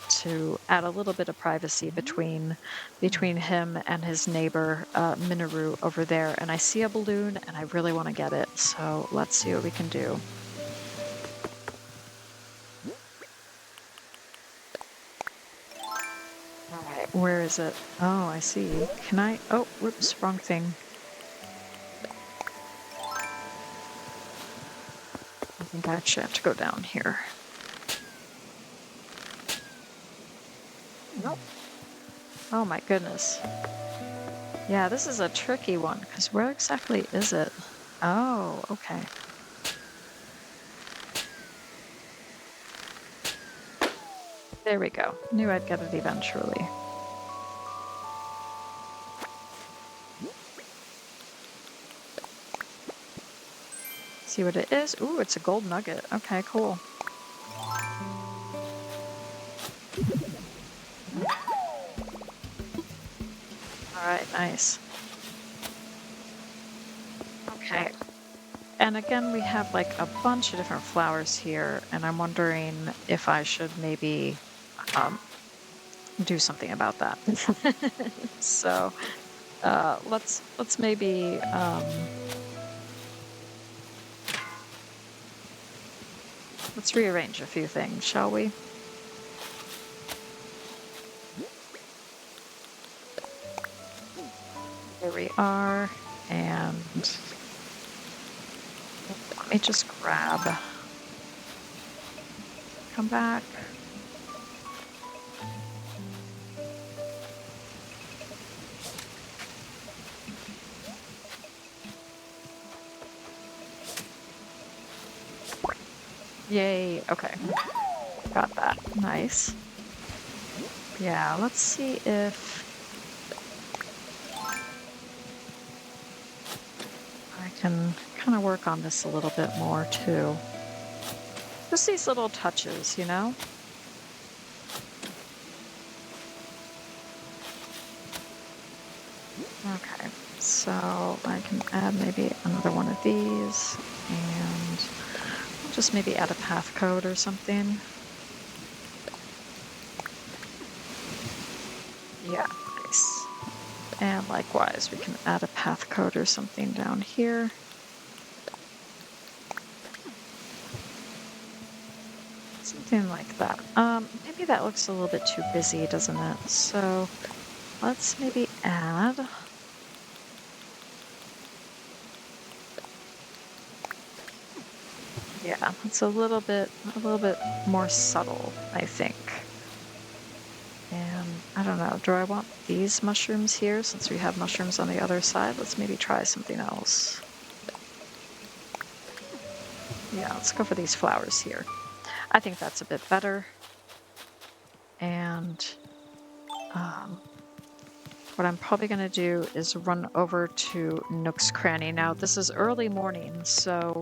to add a little bit of privacy between him and his neighbor Minoru over there. And I see a balloon, and I really want to get it. So let's see what we can do. All right, where is it? Oh, I see. Can I? Oh, whoops, wrong thing. I think I actually have to go down here. Nope. Oh my goodness. Yeah, this is a tricky one, because where exactly is it? Oh, okay. There we go. Knew I'd get it eventually. See what it is? Ooh, it's a gold nugget. Okay, cool. All right, nice. Okay. And again, we have like a bunch of different flowers here, and I'm wondering if I should maybe um, do something about that. So let's maybe let's rearrange a few things, shall we? There we are, and let me just grab. Come back. Yay, okay. Got that. Nice. Yeah, let's see if I can kind of work on this a little bit more too. Just these little touches, you know? Okay, so I can add maybe another one of these, and I'll just maybe add a path code or something. Yeah, nice. And likewise, we can add a path code or something down here. Something like that. Maybe that looks a little bit too busy, doesn't it? So let's maybe add. Yeah, it's a little bit more subtle, I think. And I don't know, do I want these mushrooms here since we have mushrooms on the other side? Let's maybe try something else. Yeah, let's go for these flowers here. I think that's a bit better. And what I'm probably going to do is run over to Nook's Cranny. Now, this is early morning, so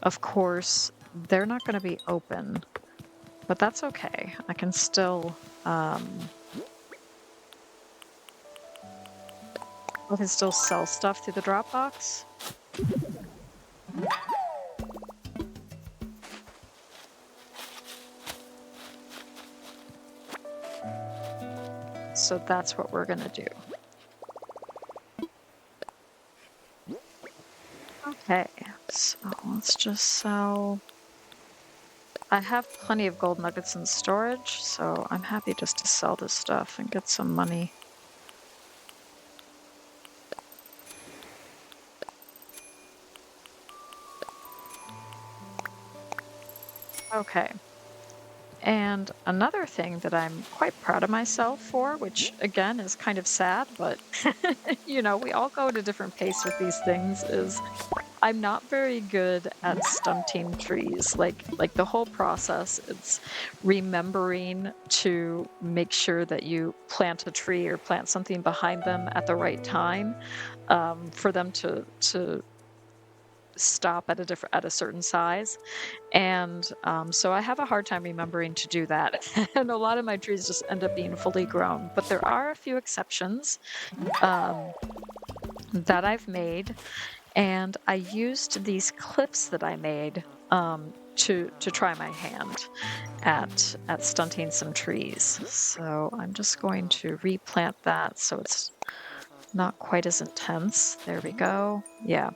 of course they're not going to be open, but that's okay. I can still sell stuff through the Dropbox. So that's what we're gonna do. Okay, so let's just sell. I have plenty of gold nuggets in storage, so I'm happy just to sell this stuff and get some money. Okay. And another thing that I'm quite proud of myself for, which again is kind of sad, but you know, we all go at a different pace with these things, is I'm not very good at stunting trees. Like the whole process, it's remembering to make sure that you plant a tree or plant something behind them at the right time, for them to stop at a certain size. And so I have a hard time remembering to do that. And a lot of my trees just end up being fully grown. But there are a few exceptions um, that I've made. And I used these clips that I made to try my hand at stunting some trees. So I'm just going to replant that so it's not quite as intense. There we go. Yeah.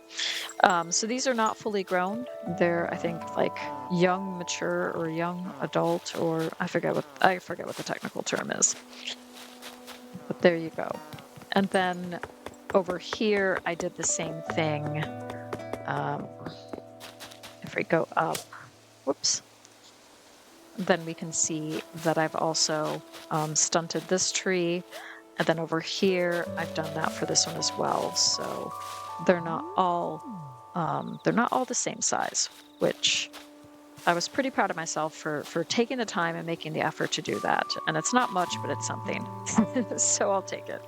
So these are not fully grown. They're, I think, like young mature or young adult, or I forget what the technical term is. But there you go. And then over here, I did the same thing. If we go up, whoops, then we can see that I've also stunted this tree. And then over here, I've done that for this one as well. So they're not all the same size, which I was pretty proud of myself for taking the time and making the effort to do that. And it's not much, but it's something. So I'll take it.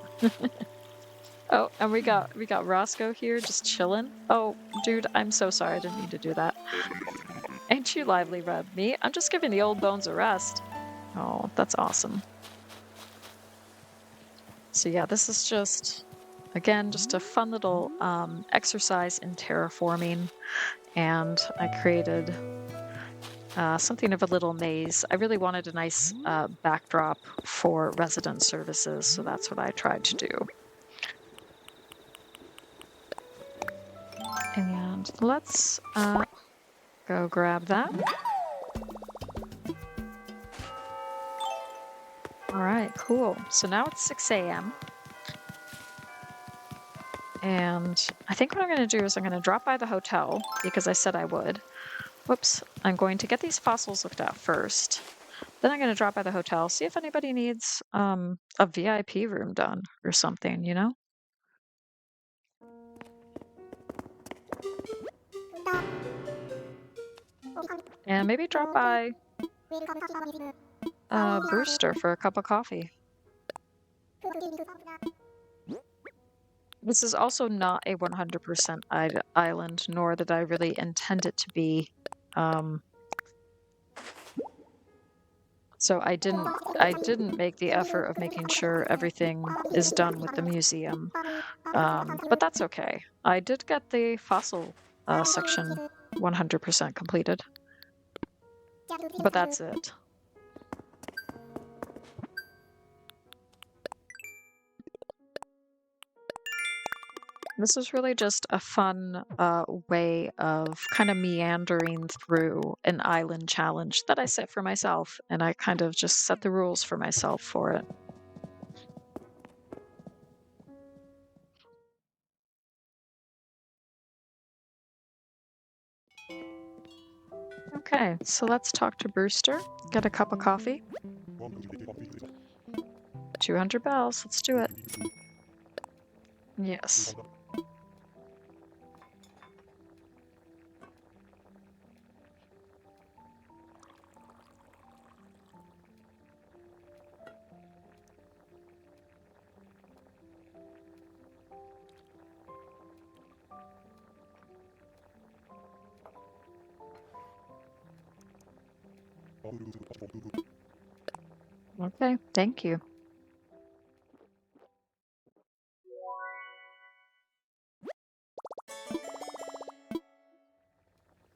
Oh, and we got Roscoe here just chilling. Oh, dude, I'm so sorry. I didn't mean to do that. Ain't you lively, Red? Me? I'm just giving the old bones a rest. Oh, that's awesome. So yeah, this is just, again, just a fun little exercise in terraforming. And I created something of a little maze. I really wanted a nice backdrop for resident services, so that's what I tried to do. And let's go grab that. All right, cool. So now it's 6 a.m. And I think what I'm going to do is I'm going to drop by the hotel because I said I would. Whoops. I'm going to get these fossils looked at first. Then I'm going to drop by the hotel, see if anybody needs a VIP room done or something, you know? And maybe drop by Brewster for a cup of coffee. This is also not a 100% island, nor did I really intend it to be. So I didn't make the effort of making sure everything is done with the museum. But that's okay. I did get the fossil section 100% completed. But that's it. This is really just a fun way of kind of meandering through an island challenge that I set for myself, and I kind of just set the rules for myself for it. Okay, so let's talk to Brewster, get a cup of coffee. 200 bells, let's do it. Yes. Okay, thank you.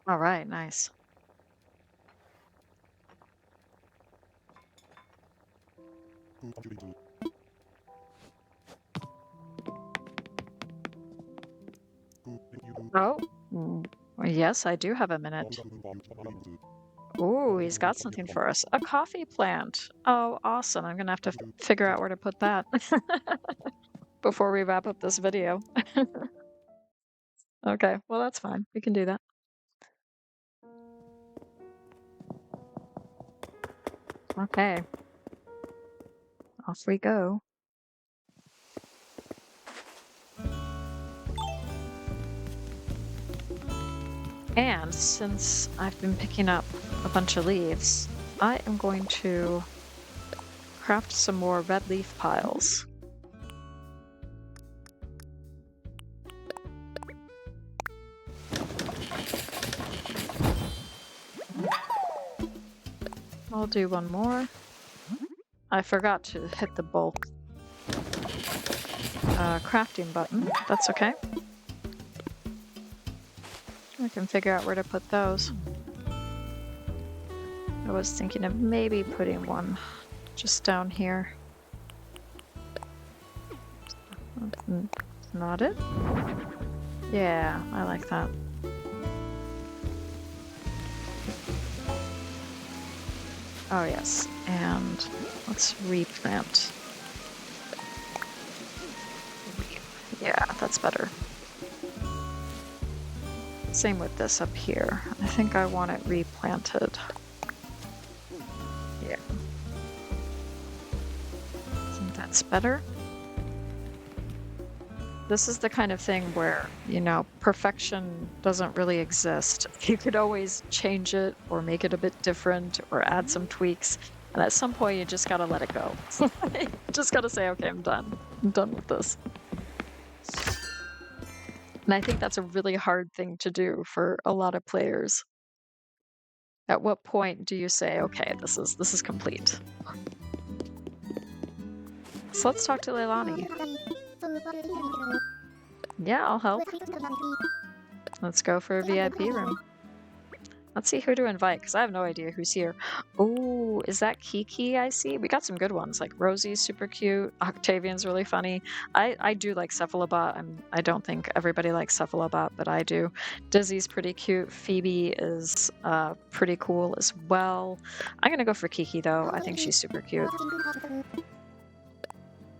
All right, nice. Oh, yes, I do have a minute. Ooh, he's got something for us. A coffee plant. Oh, awesome. I'm gonna have to figure out where to put that before we wrap up this video. Okay, well, that's fine. We can do that. Okay. Off we go. And since I've been picking up a bunch of leaves, I am going to craft some more red leaf piles. I'll do one more. I forgot to hit the bulk crafting button. That's okay. I can figure out where to put those. I was thinking of maybe putting one just down here. Not it? Yeah, I like that. Oh yes, and let's replant. Yeah, that's better. Same with this up here. I think I want it replanted. Yeah. I think that's better. This is the kind of thing where, you know, perfection doesn't really exist. You could always change it or make it a bit different or add some tweaks. And at some point, you just gotta let it go. You just gotta say, okay, I'm done. I'm done with this. And I think that's a really hard thing to do for a lot of players. At what point do you say, okay, this is complete? So let's talk to Leilani. Yeah, I'll help. Let's go for a VIP room. Let's see who to invite, because I have no idea who's here. Oh, is that Kiki I see? We got some good ones, like Rosie's super cute. Octavian's really funny. I do like Cephalobot. I don't think everybody likes Cephalobot, but I do. Dizzy's pretty cute. Phoebe is pretty cool as well. I'm going to go for Kiki, though. I think she's super cute.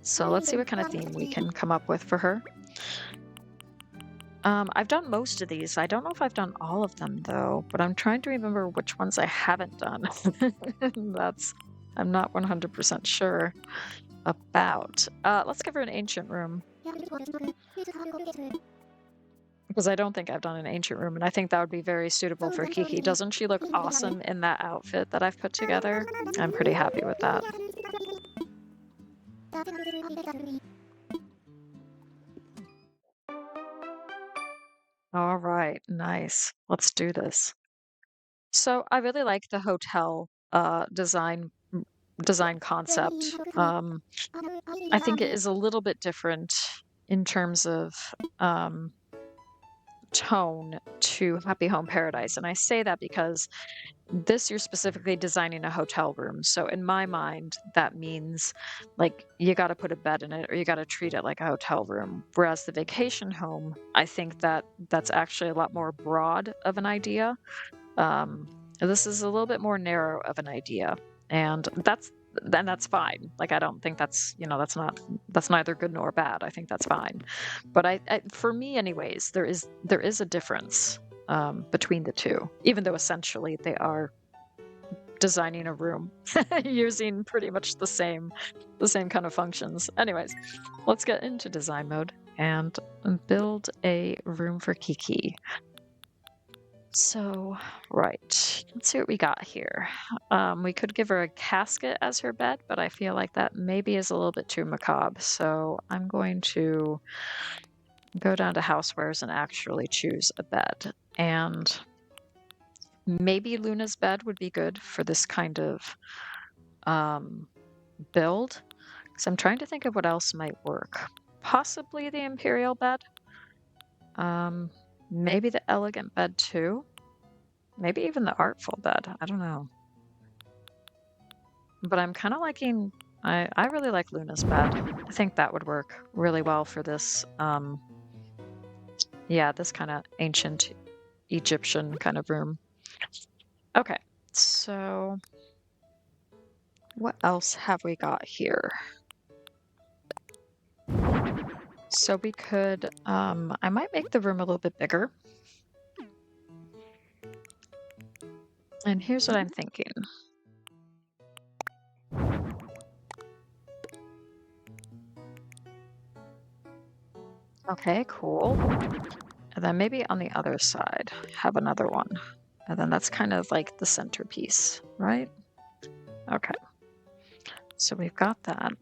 So let's see what kind of theme we can come up with for her. I've done most of these. I don't know if I've done all of them though, but I'm trying to remember which ones I haven't done. I'm not 100% sure about. Let's give her an ancient room. Because I don't think I've done an ancient room, and I think that would be very suitable for Kiki. Doesn't she look awesome in that outfit that I've put together? I'm pretty happy with that. All right, nice. Let's do this. So I really like the hotel design concept. I think it is a little bit different in terms of tone to Happy Home Paradise. And I say that because this you're specifically designing a hotel room. So in my mind, that means like you got to put a bed in it or you got to treat it like a hotel room. Whereas the vacation home, I think that that's actually a lot more broad of an idea. This is a little bit more narrow of an idea, and that's fine. Like I don't think that's that's neither good nor bad. I think that's fine. But I for me anyways, there is a difference between the two, even though essentially they are designing a room using pretty much the same kind of functions. Anyways, let's get into design mode and build a room for Kiki. So, right, let's see what we got here. We could give her a casket as her bed, but I feel like that maybe is a little bit too macabre. So I'm going to go down to housewares and actually choose a bed. And maybe Luna's bed would be good for this kind of build. So I'm trying to think of what else might work. Possibly the Imperial bed. Maybe the elegant bed too. Maybe even the artful bed. I don't know. But I'm kind of liking... I really like Luna's bed. I think that would work really well for this, yeah, this kind of ancient Egyptian kind of room. Okay, so what else have we got here? So we could, I might make the room a little bit bigger. And here's what I'm thinking. Okay, cool. And then maybe on the other side, have another one. And then that's kind of like the centerpiece, right? Okay. So we've got that.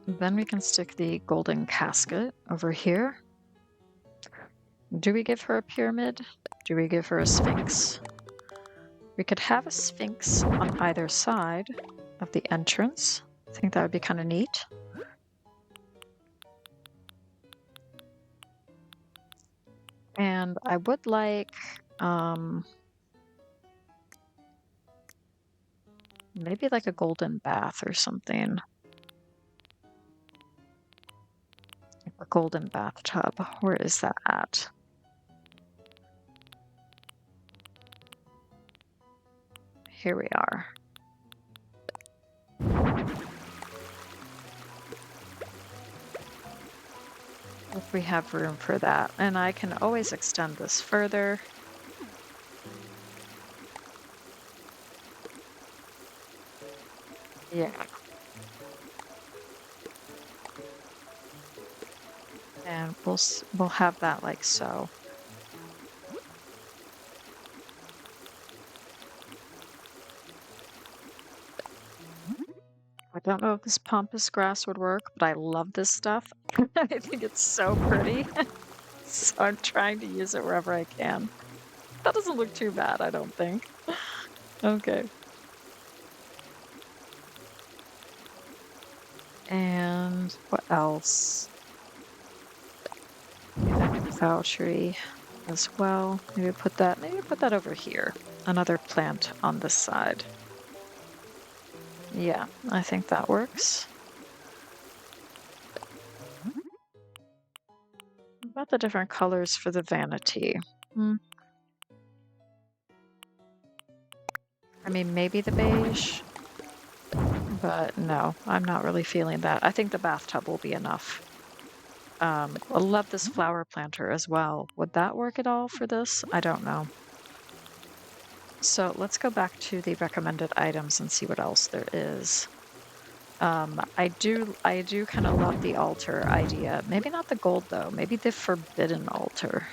Then we can stick the golden casket over here. Do we give her a pyramid? Do we give her a sphinx? We could have a sphinx on either side of the entrance. I think that would be kind of neat. And I would like maybe like a golden bath or something. A golden bathtub. Where is that at? Here we are. If we have room for that. And I can always extend this further. Yeah. And we'll have that like so. I don't know if this pampas grass would work, but I love this stuff. I think it's so pretty. So I'm trying to use it wherever I can. That doesn't look too bad, I don't think. Okay. And what else? Foul tree as well. Maybe put that over here. Another plant on this side. Yeah, I think that works. What about the different colors for the vanity? I mean, maybe the beige, but no, I'm not really feeling that. I think the bathtub will be enough. I love this flower planter as well. Would that work at all for this? I don't know. So let's go back to the recommended items and see what else there is. I do kind of love the altar idea. Maybe not the gold though. Maybe the forbidden altar.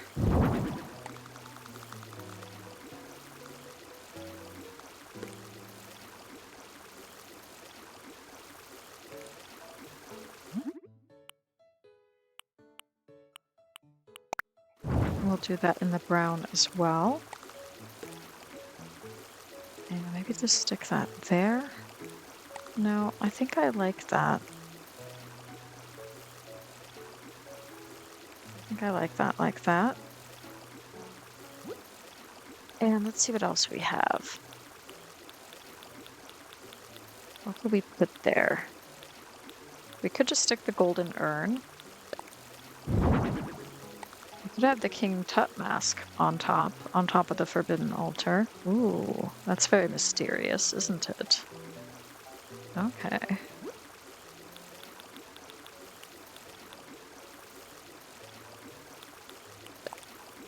We'll do that in the brown as well. And maybe just stick that there. No, I think I like that. I think I like that like that. And let's see what else we have. What could we put there? We could just stick the golden urn. We could have the King Tut mask on top of the forbidden altar. Ooh, that's very mysterious, isn't it? Okay.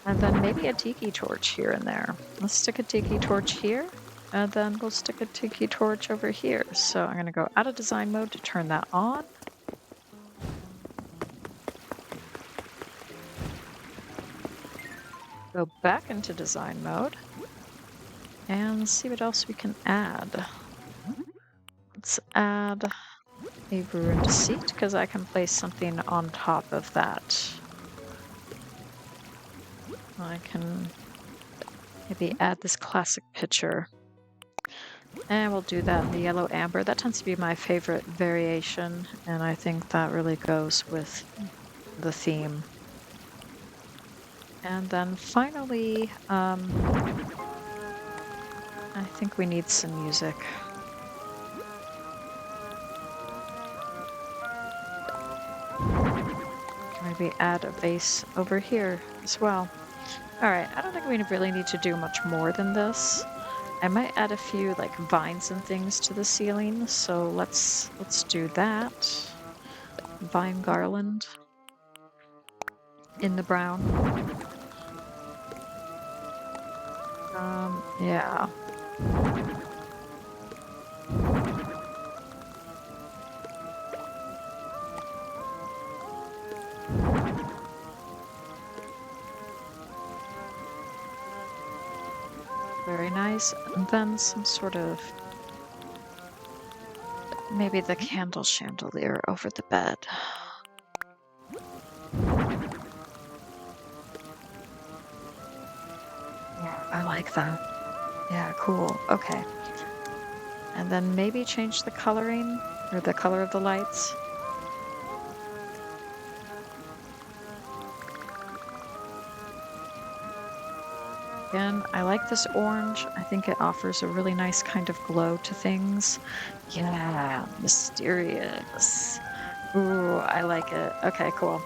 And then maybe a tiki torch here and there. Let's stick a tiki torch here, and then we'll stick a tiki torch over here. So I'm going to go out of design mode to turn that on. Go back into design mode and see what else we can add. Let's add a ruined seat because I can place something on top of that. I can maybe add this classic picture. And we'll do that in the yellow amber. That tends to be my favorite variation, and I think that really goes with the theme. And then finally, I think we need some music. Maybe add a vase over here as well. Alright, I don't think we really need to do much more than this. I might add a few like vines and things to the ceiling, so let's do that. Vine garland in the brown. Yeah. Very nice. And then some sort of maybe the candle chandelier over the bed. Yeah, I like that. Yeah, cool. Okay. And then maybe change the coloring or the color of the lights. Again, I like this orange. I think it offers a really nice kind of glow to things. Yeah, mysterious. Ooh, I like it. Okay, cool.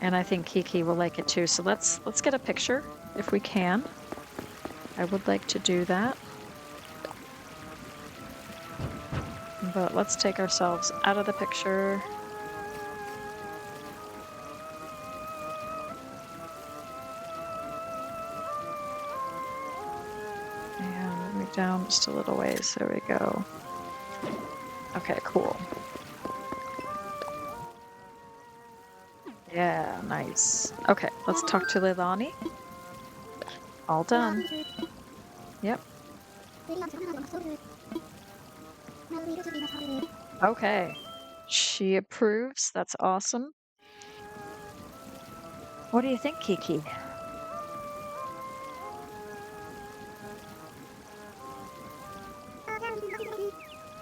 And I think Kiki will like it too. So let's get a picture if we can. I would like to do that. But let's take ourselves out of the picture. And move down just a little ways. There we go. Okay, cool. Yeah, nice. Okay, let's talk to Leilani. All done. Yep. Okay. She approves. That's awesome. What do you think, Kiki?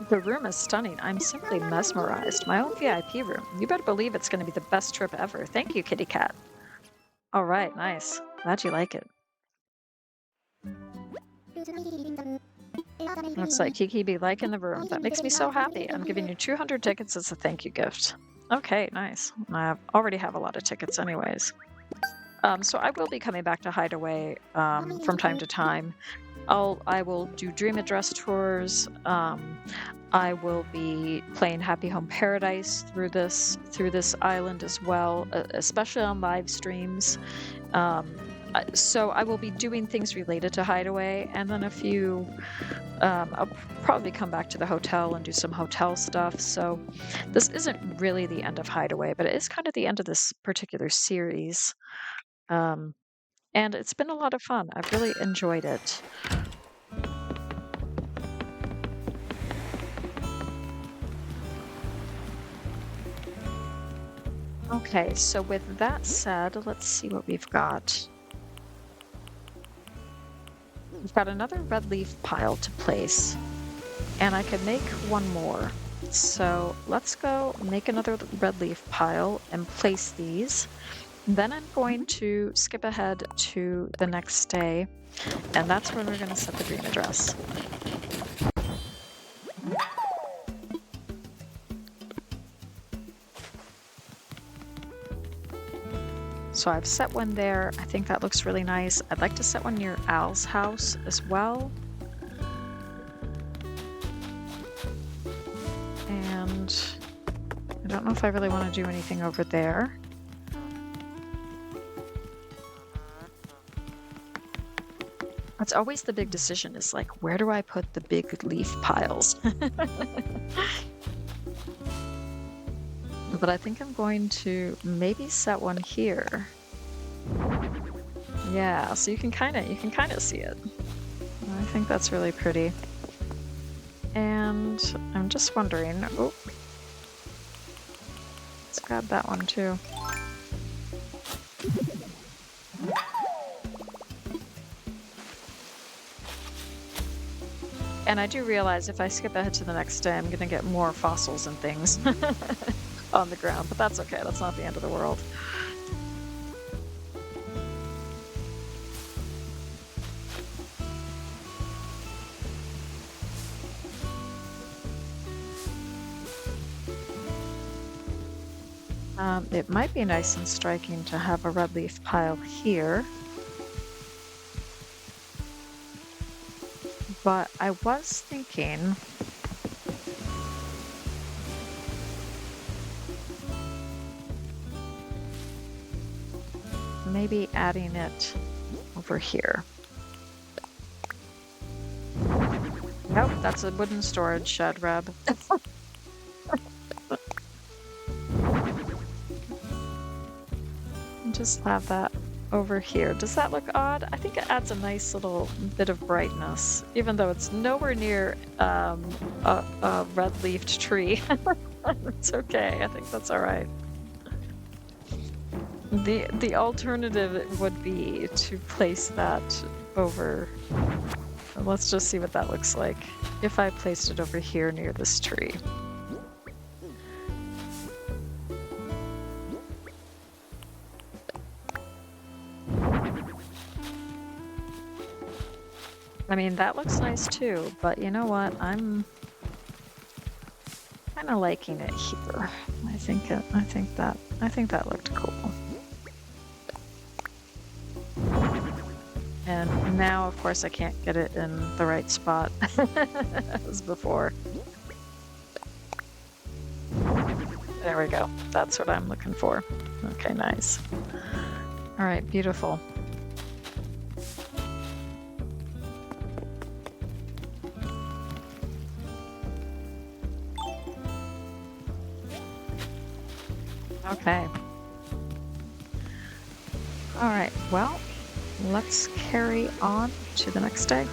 The room is stunning. I'm simply mesmerized. My own VIP room. You better believe it's going to be the best trip ever. Thank you, kitty cat. All right, nice. Glad you like it. Looks like Kiki be liking the room. That makes me so happy. I'm giving you 200 tickets as a thank you gift. Okay, nice. I already have a lot of tickets anyways. So I will be coming back to Hideaway from time to time. I will do dream address tours. I will be playing Happy Home Paradise through this island as well, especially on live streams. So I will be doing things related to Hideaway, and then I'll probably come back to the hotel and do some hotel stuff. So this isn't really the end of Hideaway, but it is kind of the end of this particular series. And it's been a lot of fun. I've really enjoyed it. Okay, so with that said, let's see what we've got. We've got another red leaf pile to place, and I can make one more. So let's go make another red leaf pile and place these. Then I'm going to skip ahead to the next day, and that's when we're going to set the dream address. So I've set one there. I think that looks really nice. I'd like to set one near Al's house as well. And I don't know if I really want to do anything over there. That's always the big decision, is like, where do I put the big leaf piles? But I think I'm going to maybe set one here. Yeah, so you can kind of see it. I think that's really pretty. And I'm just wondering, oh, let's grab that one too. And I do realize if I skip ahead to the next day, I'm gonna get more fossils and things on the ground, but that's okay. That's not the end of the world. It might be nice and striking to have a red leaf pile here. But I was thinking maybe adding it over here. Nope, that's a wooden storage shed, Reb. Just have that over here. Does that look odd? I think it adds a nice little bit of brightness, even though it's nowhere near a red-leafed tree. It's okay. I think that's all right. The alternative would be to place that over. Let's just see what that looks like if I placed it over here near this tree. I mean, that looks nice too, but you know what? I'm kind of liking it here. I think that looked cool. And now, of course, I can't get it in the right spot as before. There we go. That's what I'm looking for. Okay, nice. All right, beautiful. Okay. All right, well, let's carry on to the next day.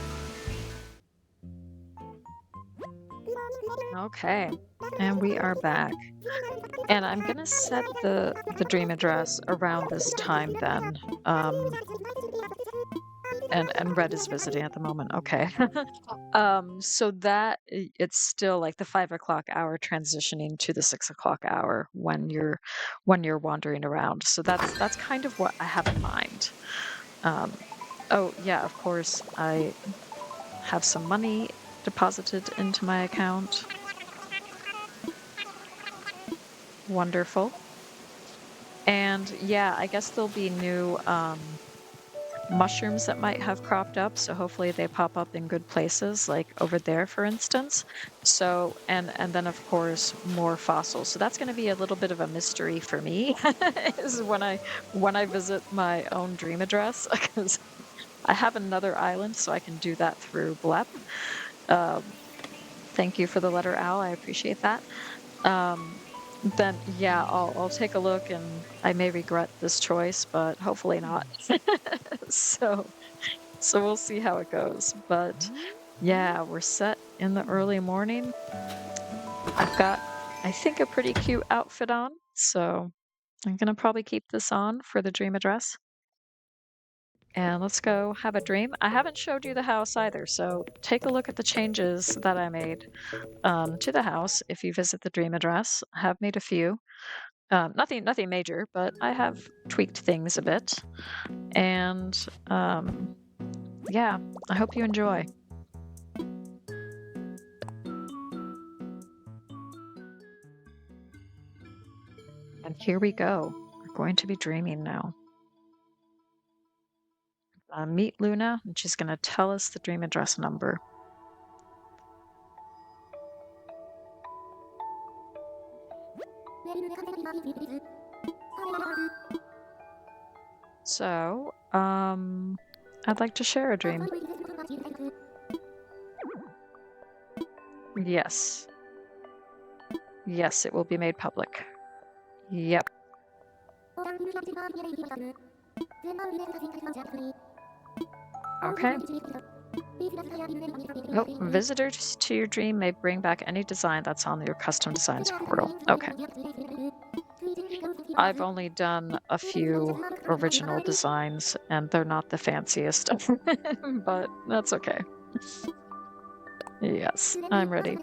Okay, and we are back. And I'm gonna set the dream address around this time then. And Red is visiting at the moment. Okay. So that it's still like the 5 o'clock hour transitioning to the 6 o'clock hour when you're wandering around. So that's kind of what I have in mind. Oh yeah, of course I have some money deposited into my account. Wonderful. And yeah, I guess there'll be new mushrooms that might have cropped up, so hopefully they pop up in good places, like over there, for instance. So, and then of course more fossils. So that's going to be a little bit of a mystery for me, is when I visit my own dream address, because I have another island, so I can do that through Blep. Thank you for the letter Al. I appreciate that. Then yeah, I'll take a look, and I may regret this choice, but hopefully not. So we'll see how it goes. But yeah, we're set in the early morning. I've got, I think, a pretty cute outfit on, so I'm gonna probably keep this on for the dream address. And let's go have a dream. I haven't showed you the house either, so take a look at the changes that I made to the house if you visit the dream address. I have made a few. Nothing major, but I have tweaked things a bit. And yeah, I hope you enjoy. And here we go. We're going to be dreaming now. Meet Luna, and she's going to tell us the dream address number. So, I'd like to share a dream. Yes. Yes, it will be made public. Yep. Okay. Oh, visitors to your dream may bring back any design that's on your custom designs portal. Okay. I've only done a few original designs, and they're not the fanciest, but that's okay. Yes, I'm ready.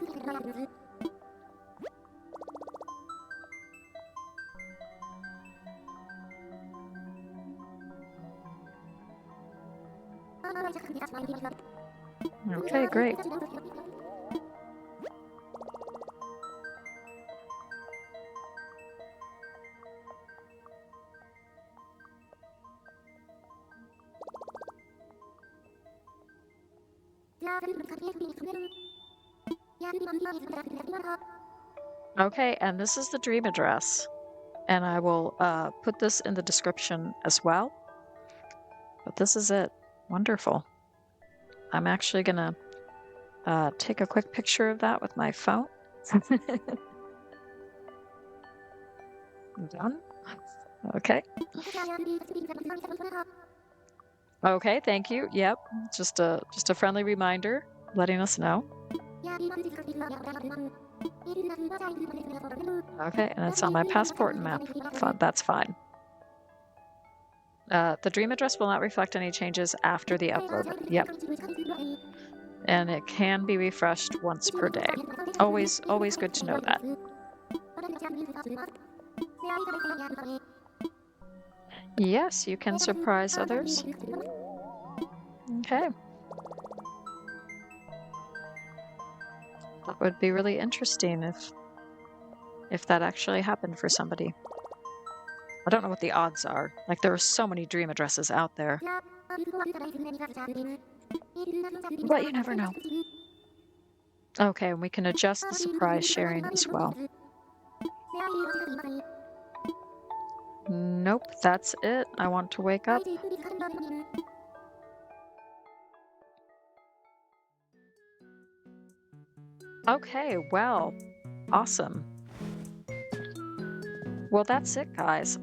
Okay, great. Okay, and this is the dream address, and I will put this in the description as well. But this is it. Wonderful. I'm actually gonna take a quick picture of that with my phone. Done. Okay. Okay, thank you. Yep, just a friendly reminder, letting us know. Okay, and it's on my passport and map. That's fine. The dream address will not reflect any changes after the upload. Yep. And it can be refreshed once per day. Always good to know that. Yes, you can surprise others. Okay. That would be really interesting if that actually happened for somebody. I don't know what the odds are. Like, there are so many dream addresses out there. But you never know. Okay, and we can adjust the surprise sharing as well. Nope, that's it. I want to wake up. Okay, well, awesome. Well, that's it, guys.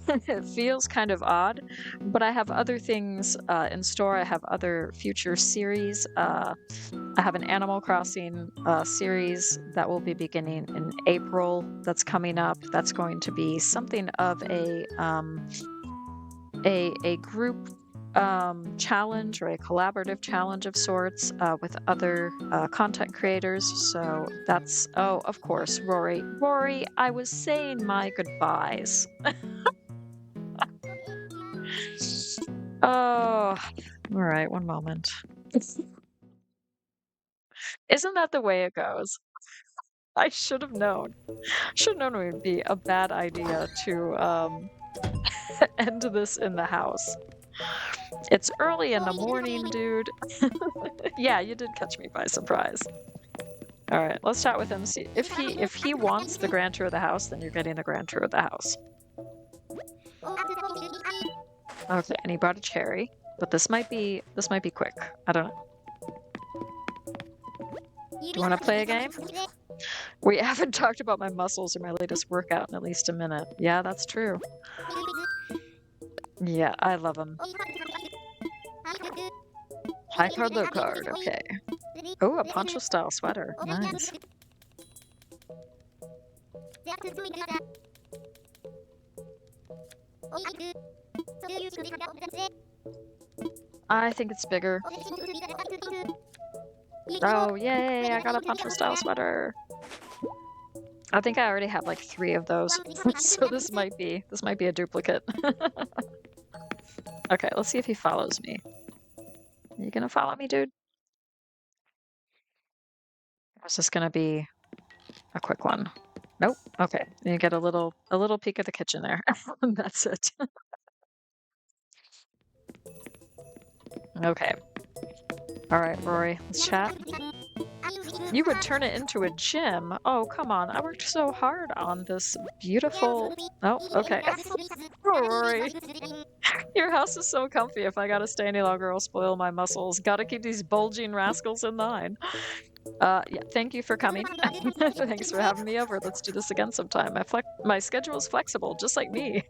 It feels kind of odd, but I have other things in store. I have other future series. I have an Animal Crossing series that will be beginning in April. That's coming up. That's going to be something of a group challenge or a collaborative challenge of sorts with other content creators. So that's, oh, of course, Rory. Rory, I was saying my goodbyes. Oh, all right, one moment. Isn't that the way it goes? I should have known. Should have known it would be a bad idea to end this in the house. It's early in the morning, dude. Yeah, you did catch me by surprise. All right, let's chat with him. See if he wants the grand tour of the house, then you're getting the grand tour of the house. Okay, and he brought a cherry, but this might be quick. I don't know. Do you want to play a game? We haven't talked about my muscles or my latest workout in at least a minute. Yeah, that's true. Yeah, I love them. High card, low card. Okay. Oh, a poncho style sweater. Nice. I think it's bigger. Oh, yay, I got a poncho style sweater. I think I already have like 3 of those. So this might be a duplicate. Okay, let's see if he follows me. Are you gonna follow me, dude? Or is this gonna be a quick one? Nope. Okay. You get a little peek at the kitchen there. That's it. Okay. All right, Rory, let's chat. You would turn it into a gym. Oh, come on. I worked so hard on this beautiful... Oh, okay. Oh, Rory. Your house is so comfy. If I gotta stay any longer, I'll spoil my muscles. Gotta keep these bulging rascals in line. Yeah, thank you for coming. Thanks for having me over. Let's do this again sometime. My schedule is flexible, just like me.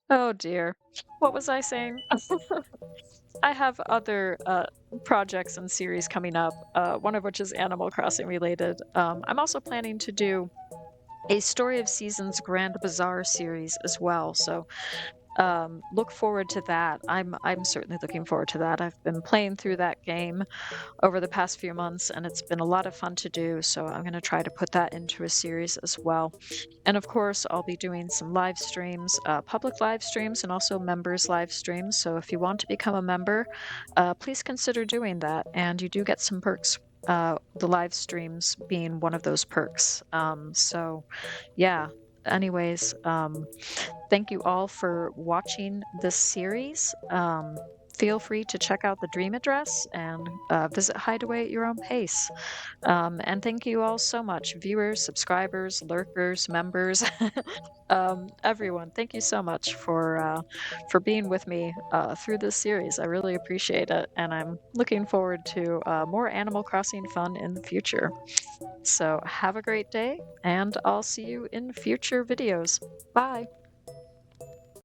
Oh, dear. What was I saying? I have other projects and series coming up, one of which is Animal Crossing related. I'm also planning to do a Story of Seasons Grand Bazaar series as well, so look forward to that. I'm certainly looking forward to that. I've been playing through that game over the past few months, and it's been a lot of fun to do, so I'm going to try to put that into a series as well. And of course, I'll be doing some live streams, public live streams, and also members live streams. So if you want to become a member, please consider doing that, and you do get some perks, the live streams being one of those perks. So yeah, anyways, thank you all for watching this series. Feel free to check out the Dream Address and visit Hideaway at your own pace. And thank you all so much, viewers, subscribers, lurkers, members, everyone. Thank you so much for being with me through this series. I really appreciate it, and I'm looking forward to more Animal Crossing fun in the future. So have a great day, and I'll see you in future videos. Bye.